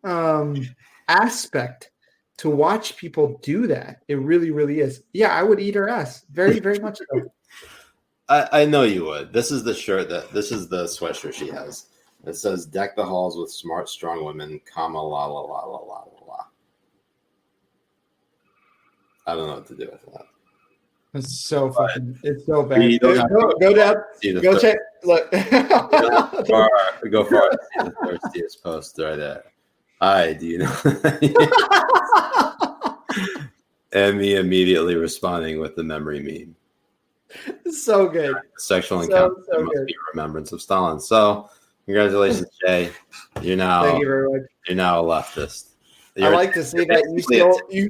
aspect to watch people do that. It really, really is. Yeah, I would eat her ass. Very, very much so. I know you would. This is the sweatshirt she has. It says, "Deck the halls with smart, strong women, comma, la, la, la, la, la, la, la." I don't know what to do with that. It's so fucking. It's so bad. You don't have to Go down. Go check. Look. Go far to see the thirstiest post right there. Hi, do you know? And me immediately responding with the memory meme. So good. Sexual encounter must be a remembrance of Stalin. So, congratulations, Jay. You're now. Thank you very much. You're now a leftist. I like to see that you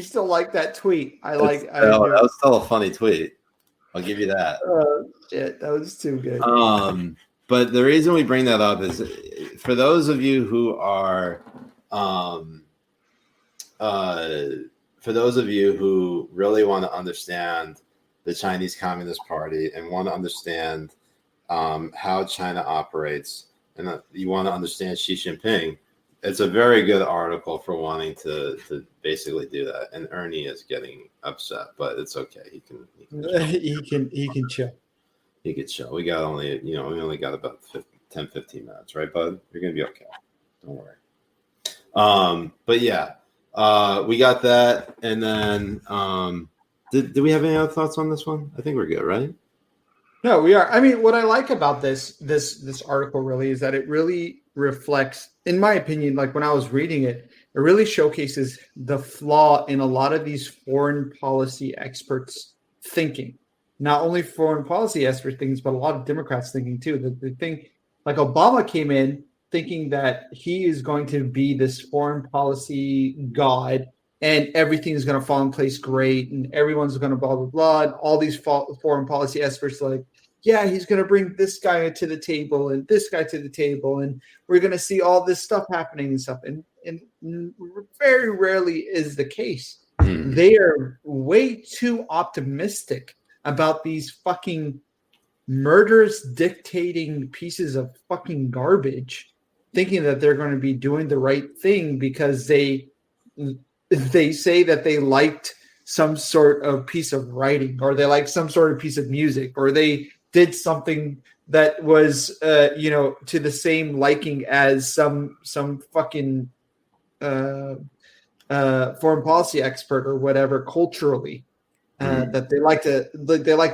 still like that tweet. That was still a funny tweet. I'll give you that. Shit, that was too good. But the reason we bring that up is for those of you who are, for those of you who really want to understand the Chinese Communist Party and want to understand how China operates, and you want to understand Xi Jinping. It's a very good article for wanting to basically do that. And Ernie is getting upset, but it's okay. He can chill. He can chill. We only got about 10, 15 minutes, right, bud? You're going to be okay. Don't worry. But yeah, we got that. And then did we have any other thoughts on this one? I think we're good, right? No, we are. I mean, what I like about this article really is that it really reflects, in my opinion, like when I was reading it, it really showcases the flaw in a lot of these foreign policy experts' thinking. Not only foreign policy experts thinking, but a lot of Democrats thinking too. The thing, like Obama came in thinking that he is going to be this foreign policy god and everything is going to fall in place great and everyone's going to blah, blah, blah. And all these foreign policy experts are like, yeah, he's going to bring this guy to the table and this guy to the table, and we're going to see all this stuff happening and stuff. And very rarely is the case. They are way too optimistic about these fucking murderous dictating pieces of fucking garbage, thinking that they're going to be doing the right thing because they say that they liked some sort of piece of writing, or they liked some sort of piece of music, or they did something that was to the same liking as some fucking foreign policy expert or whatever culturally, that they liked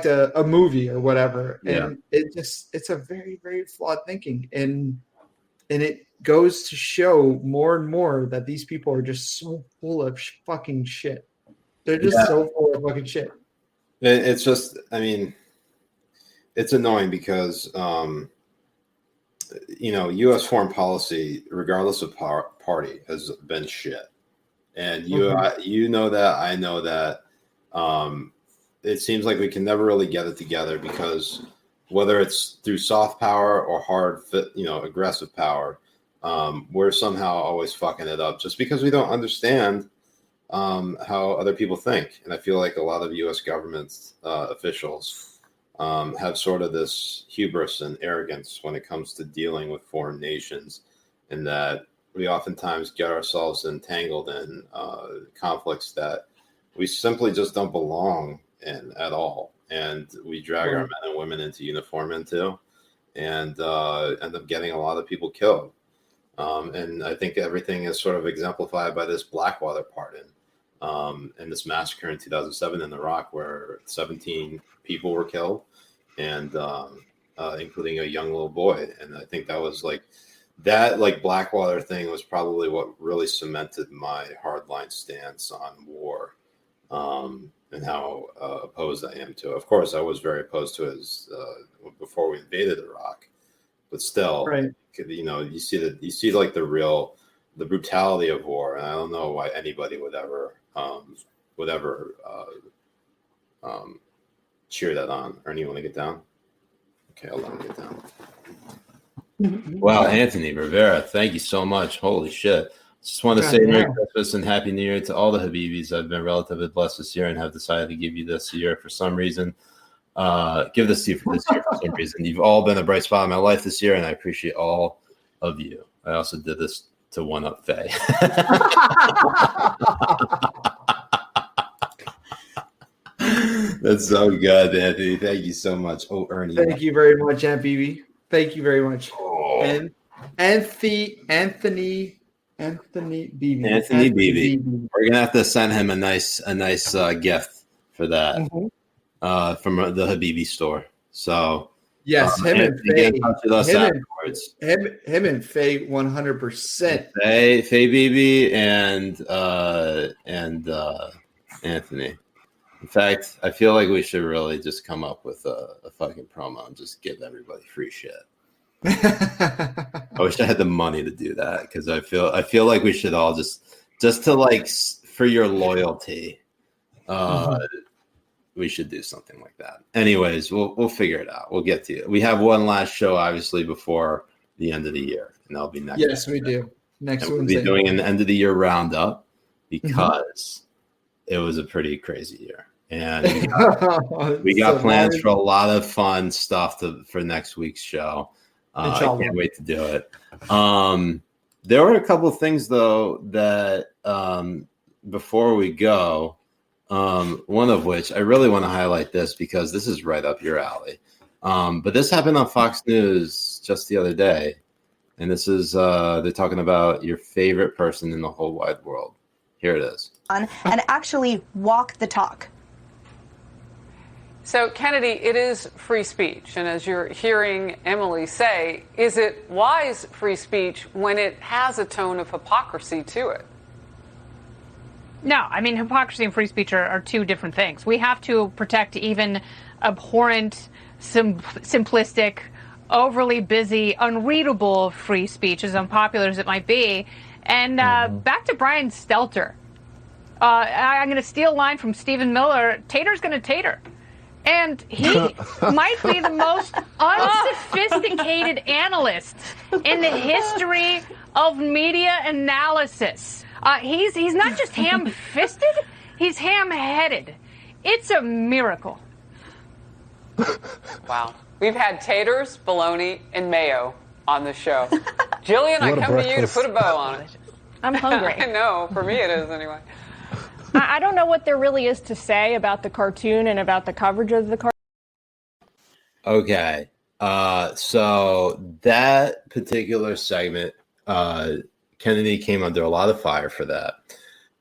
a movie or whatever. And it's a very, very flawed thinking, and it goes to show more and more that these people are just so full of fucking shit. They're just so full of fucking shit. It's just, I mean, it's annoying because, U.S. foreign policy, regardless of party, has been shit. And you know that, I know that. It seems like we can never really get it together because whether it's through soft power or hard, aggressive power, we're somehow always fucking it up just because we don't understand how other people think. And I feel like a lot of U.S. government officials have sort of this hubris and arrogance when it comes to dealing with foreign nations, and that we oftentimes get ourselves entangled in conflicts that we simply just don't belong in at all. And we drag our men and women into uniform into, and end up getting a lot of people killed. And I think everything is sort of exemplified by this Blackwater pardon and this massacre in 2007 in Iraq, where 17 people were killed, and including a young little boy. And I think that was that Blackwater thing was probably what really cemented my hardline stance on war, and how opposed I am to it. Of course, I was very opposed to it before we invaded Iraq, but still, right. You see the brutality of war, and I don't know why anybody would ever cheer that on. Ernie, you want to get down? Okay, I'll let him get down. Wow, Anthony Rivera, thank you so much. Holy shit. Just want to say Merry Christmas and Happy New Year to all the Habibis. I've been relatively blessed this year and have decided to give you this year for some reason. Give this to you for this year for some reason. You've all been a bright spot in my life this year, and I appreciate all of you. I also did this to one-up Faye. That's so good, Anthony. Thank you so much. Oh, Ernie. Thank you very much, Aunt Bibi. Thank you very much. Oh. And Anthony Bibi. Anthony Bibi. We're gonna have to send him a nice gift for that from the Habibi store. So yes, him and Faye. Get in touch with us afterwards. Him and Faye 100%. Faye Bibi and Anthony. In fact, I feel like we should really just come up with a fucking promo and just give everybody free shit. I wish I had the money to do that because I feel like we should all just to like for your loyalty, we should do something like that. Anyways, we'll figure it out. We'll get to it. We have one last show obviously before the end of the year, and that'll be next. Yes, we do. Next Wednesday. We'll be doing an end of the year roundup because it was a pretty crazy year. And we got plans for a lot of fun stuff for next week's show. I can't wait to do it. There were a couple of things though that before we go, one of which I really want to highlight this because this is right up your alley. But this happened on Fox News just the other day, and this is they're talking about your favorite person in the whole wide world. Here it is. And actually walk the talk. So, Kennedy, it is free speech. And as you're hearing Emily say, is it wise free speech when it has a tone of hypocrisy to it? No, I mean, hypocrisy and free speech are two different things. We have to protect even abhorrent, simplistic, overly busy, unreadable free speech, as unpopular as it might be. And back to Brian Stelter. I'm going to steal a line from Stephen Miller. Tater's going to tater. And he might be the most unsophisticated analyst in the history of media analysis. He's not just ham-fisted, he's ham-headed. It's a miracle. Wow. We've had taters, bologna, and mayo on the show. Jillian, I come to you to put a bow on it. I'm hungry. I know. For me, it is anyway. I don't know what there really is to say about the cartoon and about the coverage of the cartoon. Okay. So that particular segment, Kennedy came under a lot of fire for that.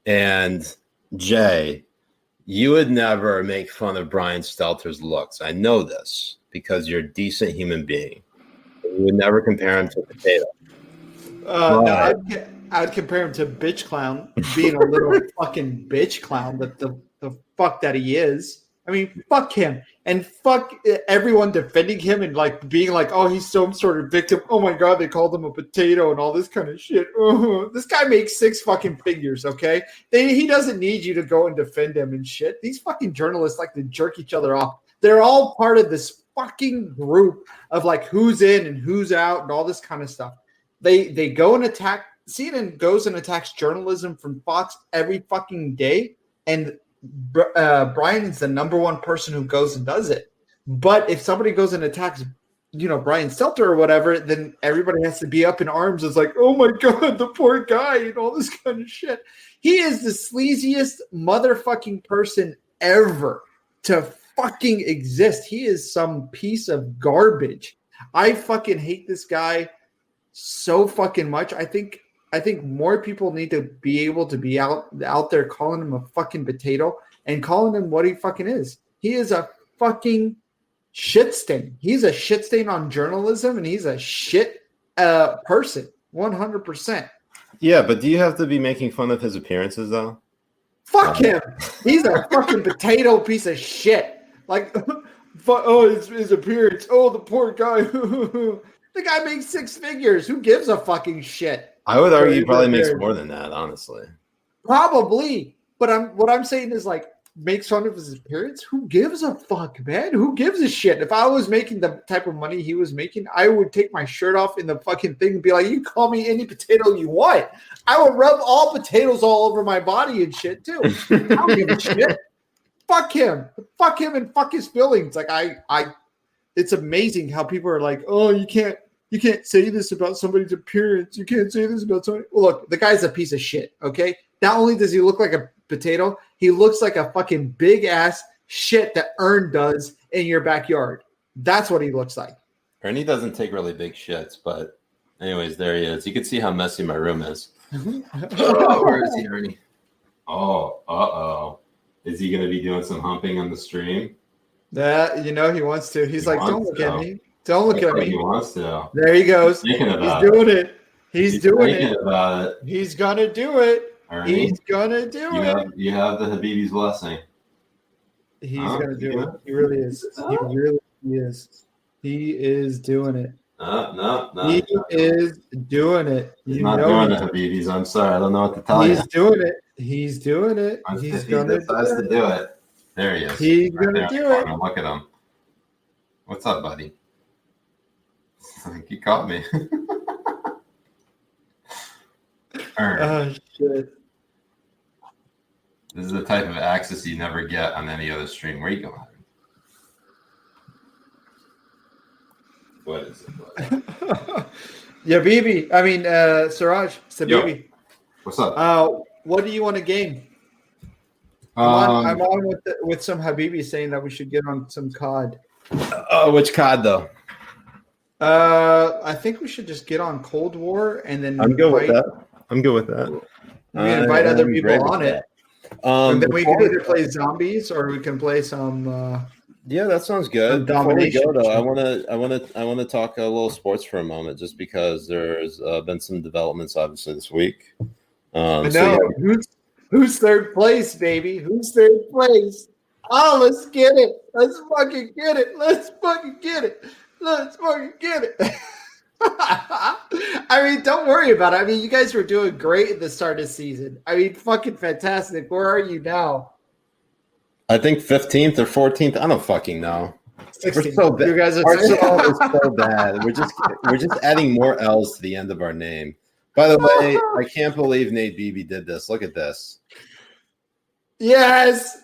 And Jay, you would never make fun of Brian Stelter's looks. I know this because you're a decent human being. You would never compare him to a potato. I'd compare him to bitch clown, being a little fucking bitch clown, but the fuck that he is. I mean, fuck him. And fuck everyone defending him and like being like, oh, he's some sort of victim. Oh my God, they called him a potato and all this kind of shit. This guy makes 6 fucking figures, okay? He doesn't need you to go and defend him and shit. These fucking journalists like to jerk each other off. They're all part of this fucking group of like who's in and who's out and all this kind of stuff. They go and attack. CNN goes and attacks journalism from Fox every fucking day, and Brian is the number one person who goes and does it. But if somebody goes and attacks, Brian Stelter or whatever, then everybody has to be up in arms. It's like, oh my God, the poor guy and all this kind of shit. He is the sleaziest motherfucking person ever to fucking exist. He is some piece of garbage. I fucking hate this guy so fucking much. I think more people need to be able to be out there calling him a fucking potato and calling him what he fucking is. He is a fucking shit stain. He's a shit stain on journalism, and he's a shit person, 100%. Yeah, but do you have to be making fun of his appearances, though? Fuck him. He's a fucking potato piece of shit. Like, his appearance. Oh, the poor guy. The guy makes 6 figures. Who gives a fucking shit? I would argue he probably makes more than that, honestly. Probably. But what I'm saying is like makes fun of his appearance. Who gives a fuck, man? Who gives a shit? If I was making the type of money he was making, I would take my shirt off in the fucking thing and be like, you call me any potato you want. I would rub all potatoes all over my body and shit too. I don't give a shit. Fuck him. Fuck him and fuck his feelings. Like it's amazing how people are like, oh, you can't say this about somebody's appearance. You can't say this about somebody. Well, look, the guy's a piece of shit, okay? Not only does he look like a potato, he looks like a fucking big-ass shit that Ern does in your backyard. That's what he looks like. Ernie doesn't take really big shits, but anyways, there he is. You can see how messy my room is. Oh, where is he, Ernie? Oh, uh-oh. Is he going to be doing some humping on the stream? That he wants to. He's like, don't look at me. Don't look at me. He wants to. There he goes. He's doing it. He's doing it. About it. He's gonna do it. He's gonna do it. You have the Habibi's blessing. He's gonna do it. He really is. He really is. He is doing it. No. He is doing it. He's not doing the Habibis. I'm sorry. I don't know what to tell you. He's doing it. He's doing it. He's gonna do it. There he is. He's gonna do it. Look at him. What's up, buddy? He caught me. Oh shit! This is the type of access you never get on any other stream. Where you going? What is it? Yeah, Habibi. I mean, Siraj. Habibi. What's up? What do you want to game? I'm on with some Habibi saying that we should get on some COD. Which COD though? I think we should just get on Cold War and then I'm good with that. We invite other people on it. And then we can either play zombies or we can play some. Yeah, that sounds good. Before we go, though, I want to talk a little sports for a moment, just because there's been some developments obviously this week. Who's third place, baby? Who's third place? Oh, let's get it. Let's fucking get it. Let's fucking get it. I mean, don't worry about it. I mean, you guys were doing great at the start of the season. I mean, fucking fantastic. Where are you now? I think 15th or 14th. I don't fucking know. 16th. We're so bad. You guys are Arsenal is so bad. We're just adding more L's to the end of our name. By the way, I can't believe Nate Beebe did this. Look at this. Yes.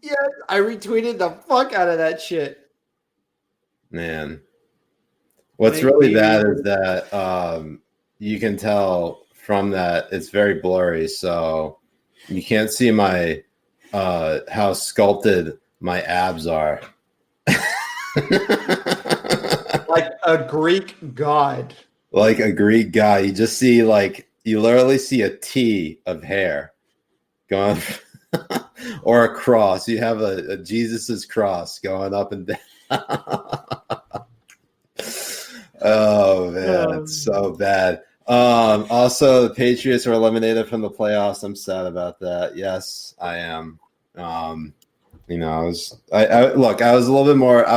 Yes. I retweeted the fuck out of that shit. Man. What's really bad is that you can tell from that it's very blurry, so you can't see my how sculpted my abs are. Like a Greek god. Like a Greek guy. You just see you literally see a T of hair going or a cross. You have a Jesus's cross going up and down. Oh man, it's so bad. Also, the Patriots were eliminated from the playoffs. I'm sad about that. Yes, I am. I was a little bit more.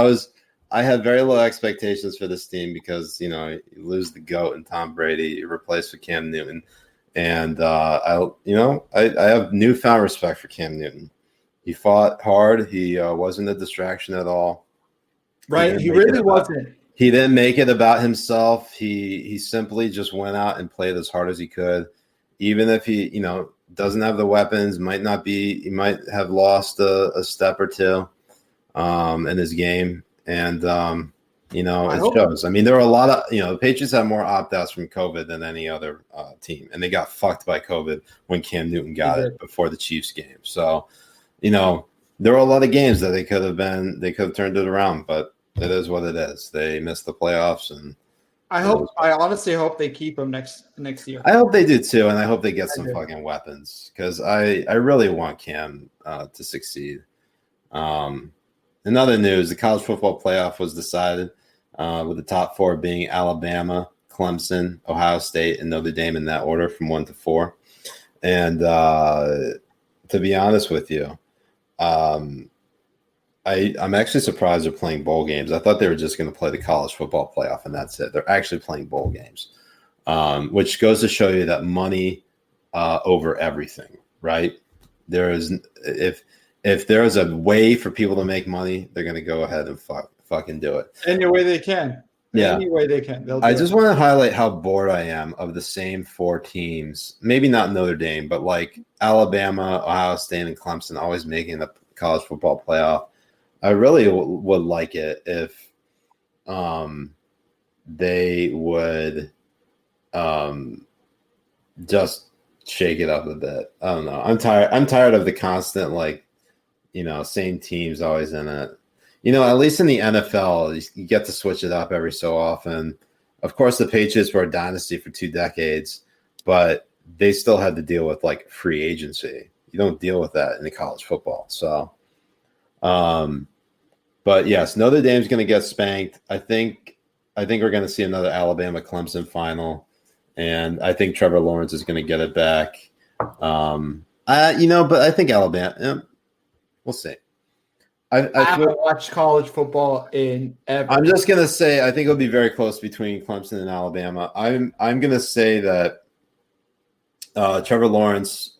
I had very low expectations for this team because you lose the GOAT and Tom Brady, you replace with Cam Newton, and I have newfound respect for Cam Newton. He fought hard. He wasn't a distraction at all. Right, he really wasn't. He didn't make it about himself. He simply just went out and played as hard as he could, even if he doesn't have the weapons. He might have lost a step or two in his game, and it shows. I mean, there were a lot of the Patriots have more opt-outs from COVID than any other team, and they got fucked by COVID when Cam Newton got it before the Chiefs game. So, there were a lot of games that they could have turned it around, but it is what it is. They missed the playoffs, and I honestly hope they keep him next year. I hope they do too, and I hope they get some fucking weapons because I really want Cam to succeed. In other news, the college football playoff was decided with the top four being Alabama, Clemson, Ohio State, and Notre Dame in that order from 1 to 4. And to be honest with you, I'm actually surprised they're playing bowl games. I thought they were just going to play the college football playoff and that's it. They're actually playing bowl games, which goes to show you that money over everything, right? If there is a way for people to make money, they're going to go ahead and fucking do it. Any way they can. Yeah. Any way they can. I just want to highlight how bored I am of the same four teams. Maybe not Notre Dame, but like Alabama, Ohio State, and Clemson always making the college football playoff. I really would like it if they would just shake it up a bit. I don't know. I'm tired of the constant same teams always in it. At least in the NFL, you get to switch it up every so often. Of course, the Patriots were a dynasty for 2 decades, but they still had to deal with free agency. You don't deal with that in the college football. So, but yes, Notre Dame's going to get spanked. I think we're going to see another Alabama Clemson final, and I think Trevor Lawrence is going to get it back. But I think Alabama. We'll see. I haven't watched college football in ever. I'm just gonna say I think it'll be very close between Clemson and Alabama. I'm gonna say that Trevor Lawrence,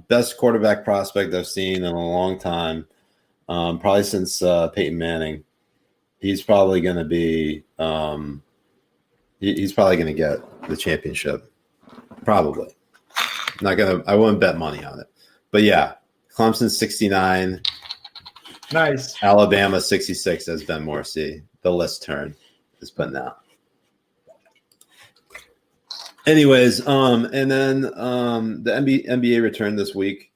best quarterback prospect I've seen in a long time, probably since Peyton Manning. He's probably gonna be he's probably gonna get the championship. Probably. I wouldn't bet money on it. But yeah, Clemson 69. Nice. Alabama 66 as Ben Morrissey. The list turn is putting out. Anyways, and then the NBA returned this week.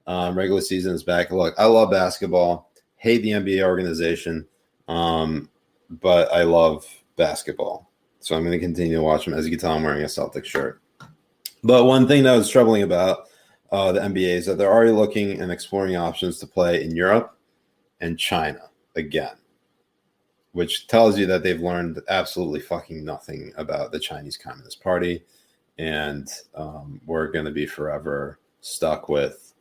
Regular season is back. Look, I love basketball. Hate the NBA organization, but I love basketball. So I'm going to continue to watch them. As you can tell, I'm wearing a Celtics shirt. But one thing that was troubling about the NBA is that they're already looking and exploring options to play in Europe and China again, which tells you that they've learned absolutely fucking nothing about the Chinese Communist Party, and we're going to be forever stuck with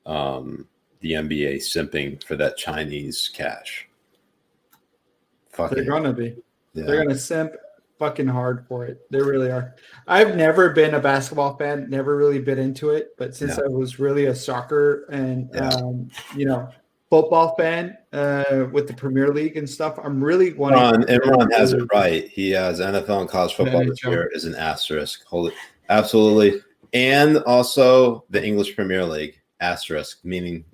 the NBA simping for that Chinese cash. They're going to be. Yeah. They're going to simp fucking hard for it. They really are. I've never been a basketball fan, never really been into it, but since I was really a soccer and, football fan with the Premier League and stuff, I'm really wanting. Ron has it right. He has NFL and college football this year is an asterisk. Hold it. Absolutely. And also the English Premier League, asterisk, meaning,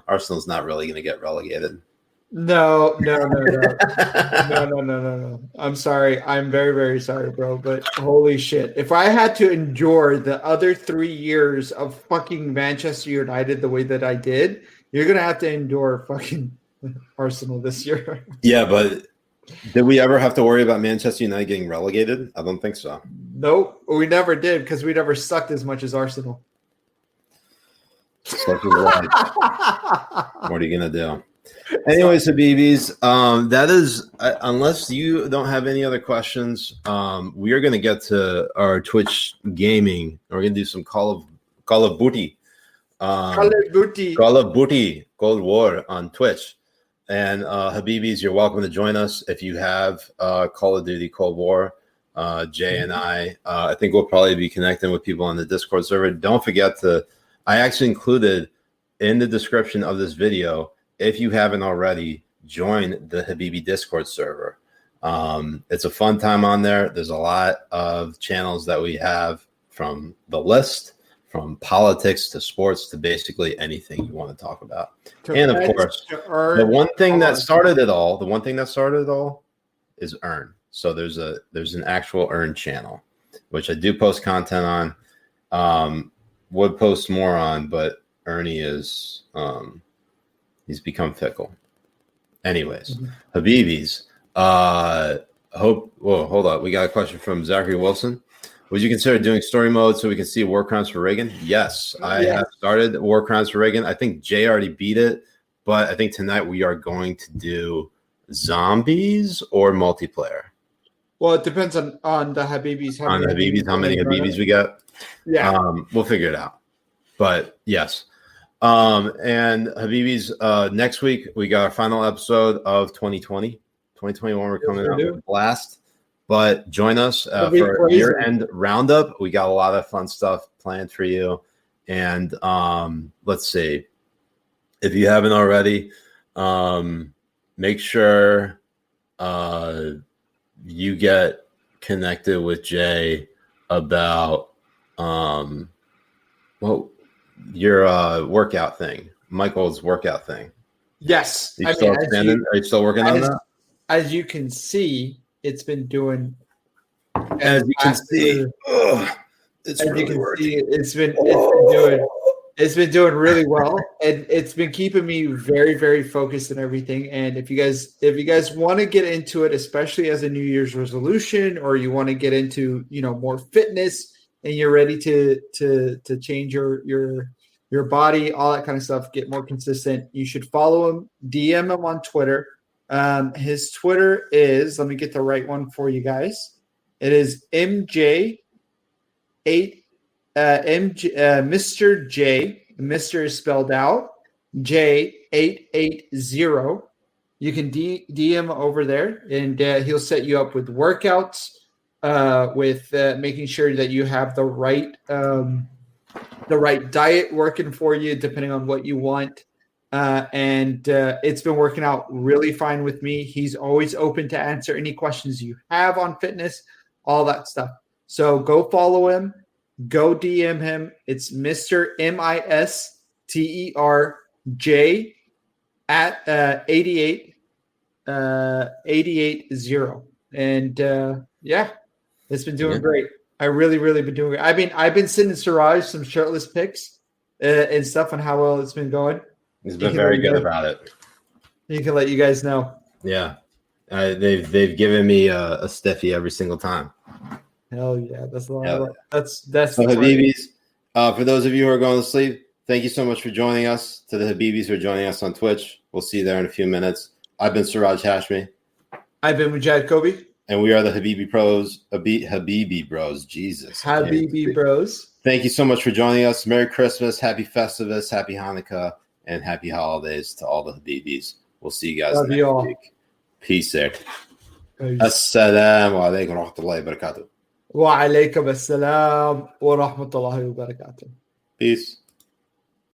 Arsenal's not really going to get relegated. No. I'm sorry. I'm very, very sorry, bro. But holy shit. If I had to endure the other 3 years of fucking Manchester United the way that I did, you're going to have to endure fucking Arsenal this year. Yeah, but did we ever have to worry about Manchester United getting relegated? I don't think so. Nope. We never did because we never sucked as much as Arsenal. Such is life. What are you going to do? Anyways, Habibis, that is, unless you don't have any other questions, we are going to get to our Twitch gaming. We're going to do some Call of Duty. Call of Duty Cold War on Twitch. And Habibis, you're welcome to join us if you have Call of Duty Cold War. Jay and I think we'll probably be connecting with people on the Discord server. Don't forget I actually included in the description of this video, if you haven't already, join the Habibi Discord server. It's a fun time on there. There's a lot of channels that we have, from the list, from politics to sports to basically anything you want to talk about. And of course, the one thing that started it all is Earn. So there's an actual Earn channel, which I do post content on. Would post more on, but Ernie is he's become fickle. Anyways, Habibis. Hold up. We got a question from Zachary Wilson. Would you consider doing story mode so we can see War Crimes for Reagan? Yes, I have started War Crimes for Reagan. I think Jay already beat it, but I think tonight we are going to do zombies or multiplayer. Well, it depends on the Habibis. How many Habibis we got? Yeah. We'll figure it out. But yes. And Habibis, next week we got our final episode of 2020. 2021, we're coming out with a blast. But join us for a year-end roundup. We got a lot of fun stuff planned for you. And let's see. If you haven't already, make sure you get connected with Jay about your workout thing, Michael's workout thing. Yes. Are you still working on that? As you can see, it's been doing. As you can see, it's been doing really well, and it's been keeping me very, very focused and everything. And if you guys want to get into it, especially as a New Year's resolution, or you want to get into more fitness, and you're ready to change your your body, all that kind of stuff, get more consistent. You should follow him, DM him on Twitter. His Twitter is, let me get the right one for you guys. It is MJ8, Mr. J. Mr. is spelled out, J880. You can DM over there, and he'll set you up with workouts, with making sure that you have the right diet working for you, depending on what you want. And it's been working out really fine with me. He's always open to answer any questions you have on fitness, all that stuff. So go follow him, go DM him. It's Mr. MISTERJ at 880. And yeah, it's been doing great. I really been doing great. I've been sending Siraj some shirtless pics and stuff on how well it's been going. He's been very good about it. He can let you guys know. Yeah, they've given me a stiffy every single time. Hell yeah, that's a lot. Yeah. That's so Habibis. For those of you who are going to sleep, thank you so much for joining us. To the Habibis who are joining us on Twitch, we'll see you there in a few minutes. I've been Siraj Hashmi. I've been Mujahed Kobbe. And we are the Habibi Bros. Habibi Bros. Jesus. Habibi Bros. Thank you so much for joining us. Merry Christmas, Happy Festivus, Happy Hanukkah, and Happy Holidays to all the Habibis. We'll see you guys next week. Peace there. Assalamu alaikum wa rahmatullahi wa barakatuh. Wa alaikum assalam wa rahmatullahi wa barakatuh. Peace.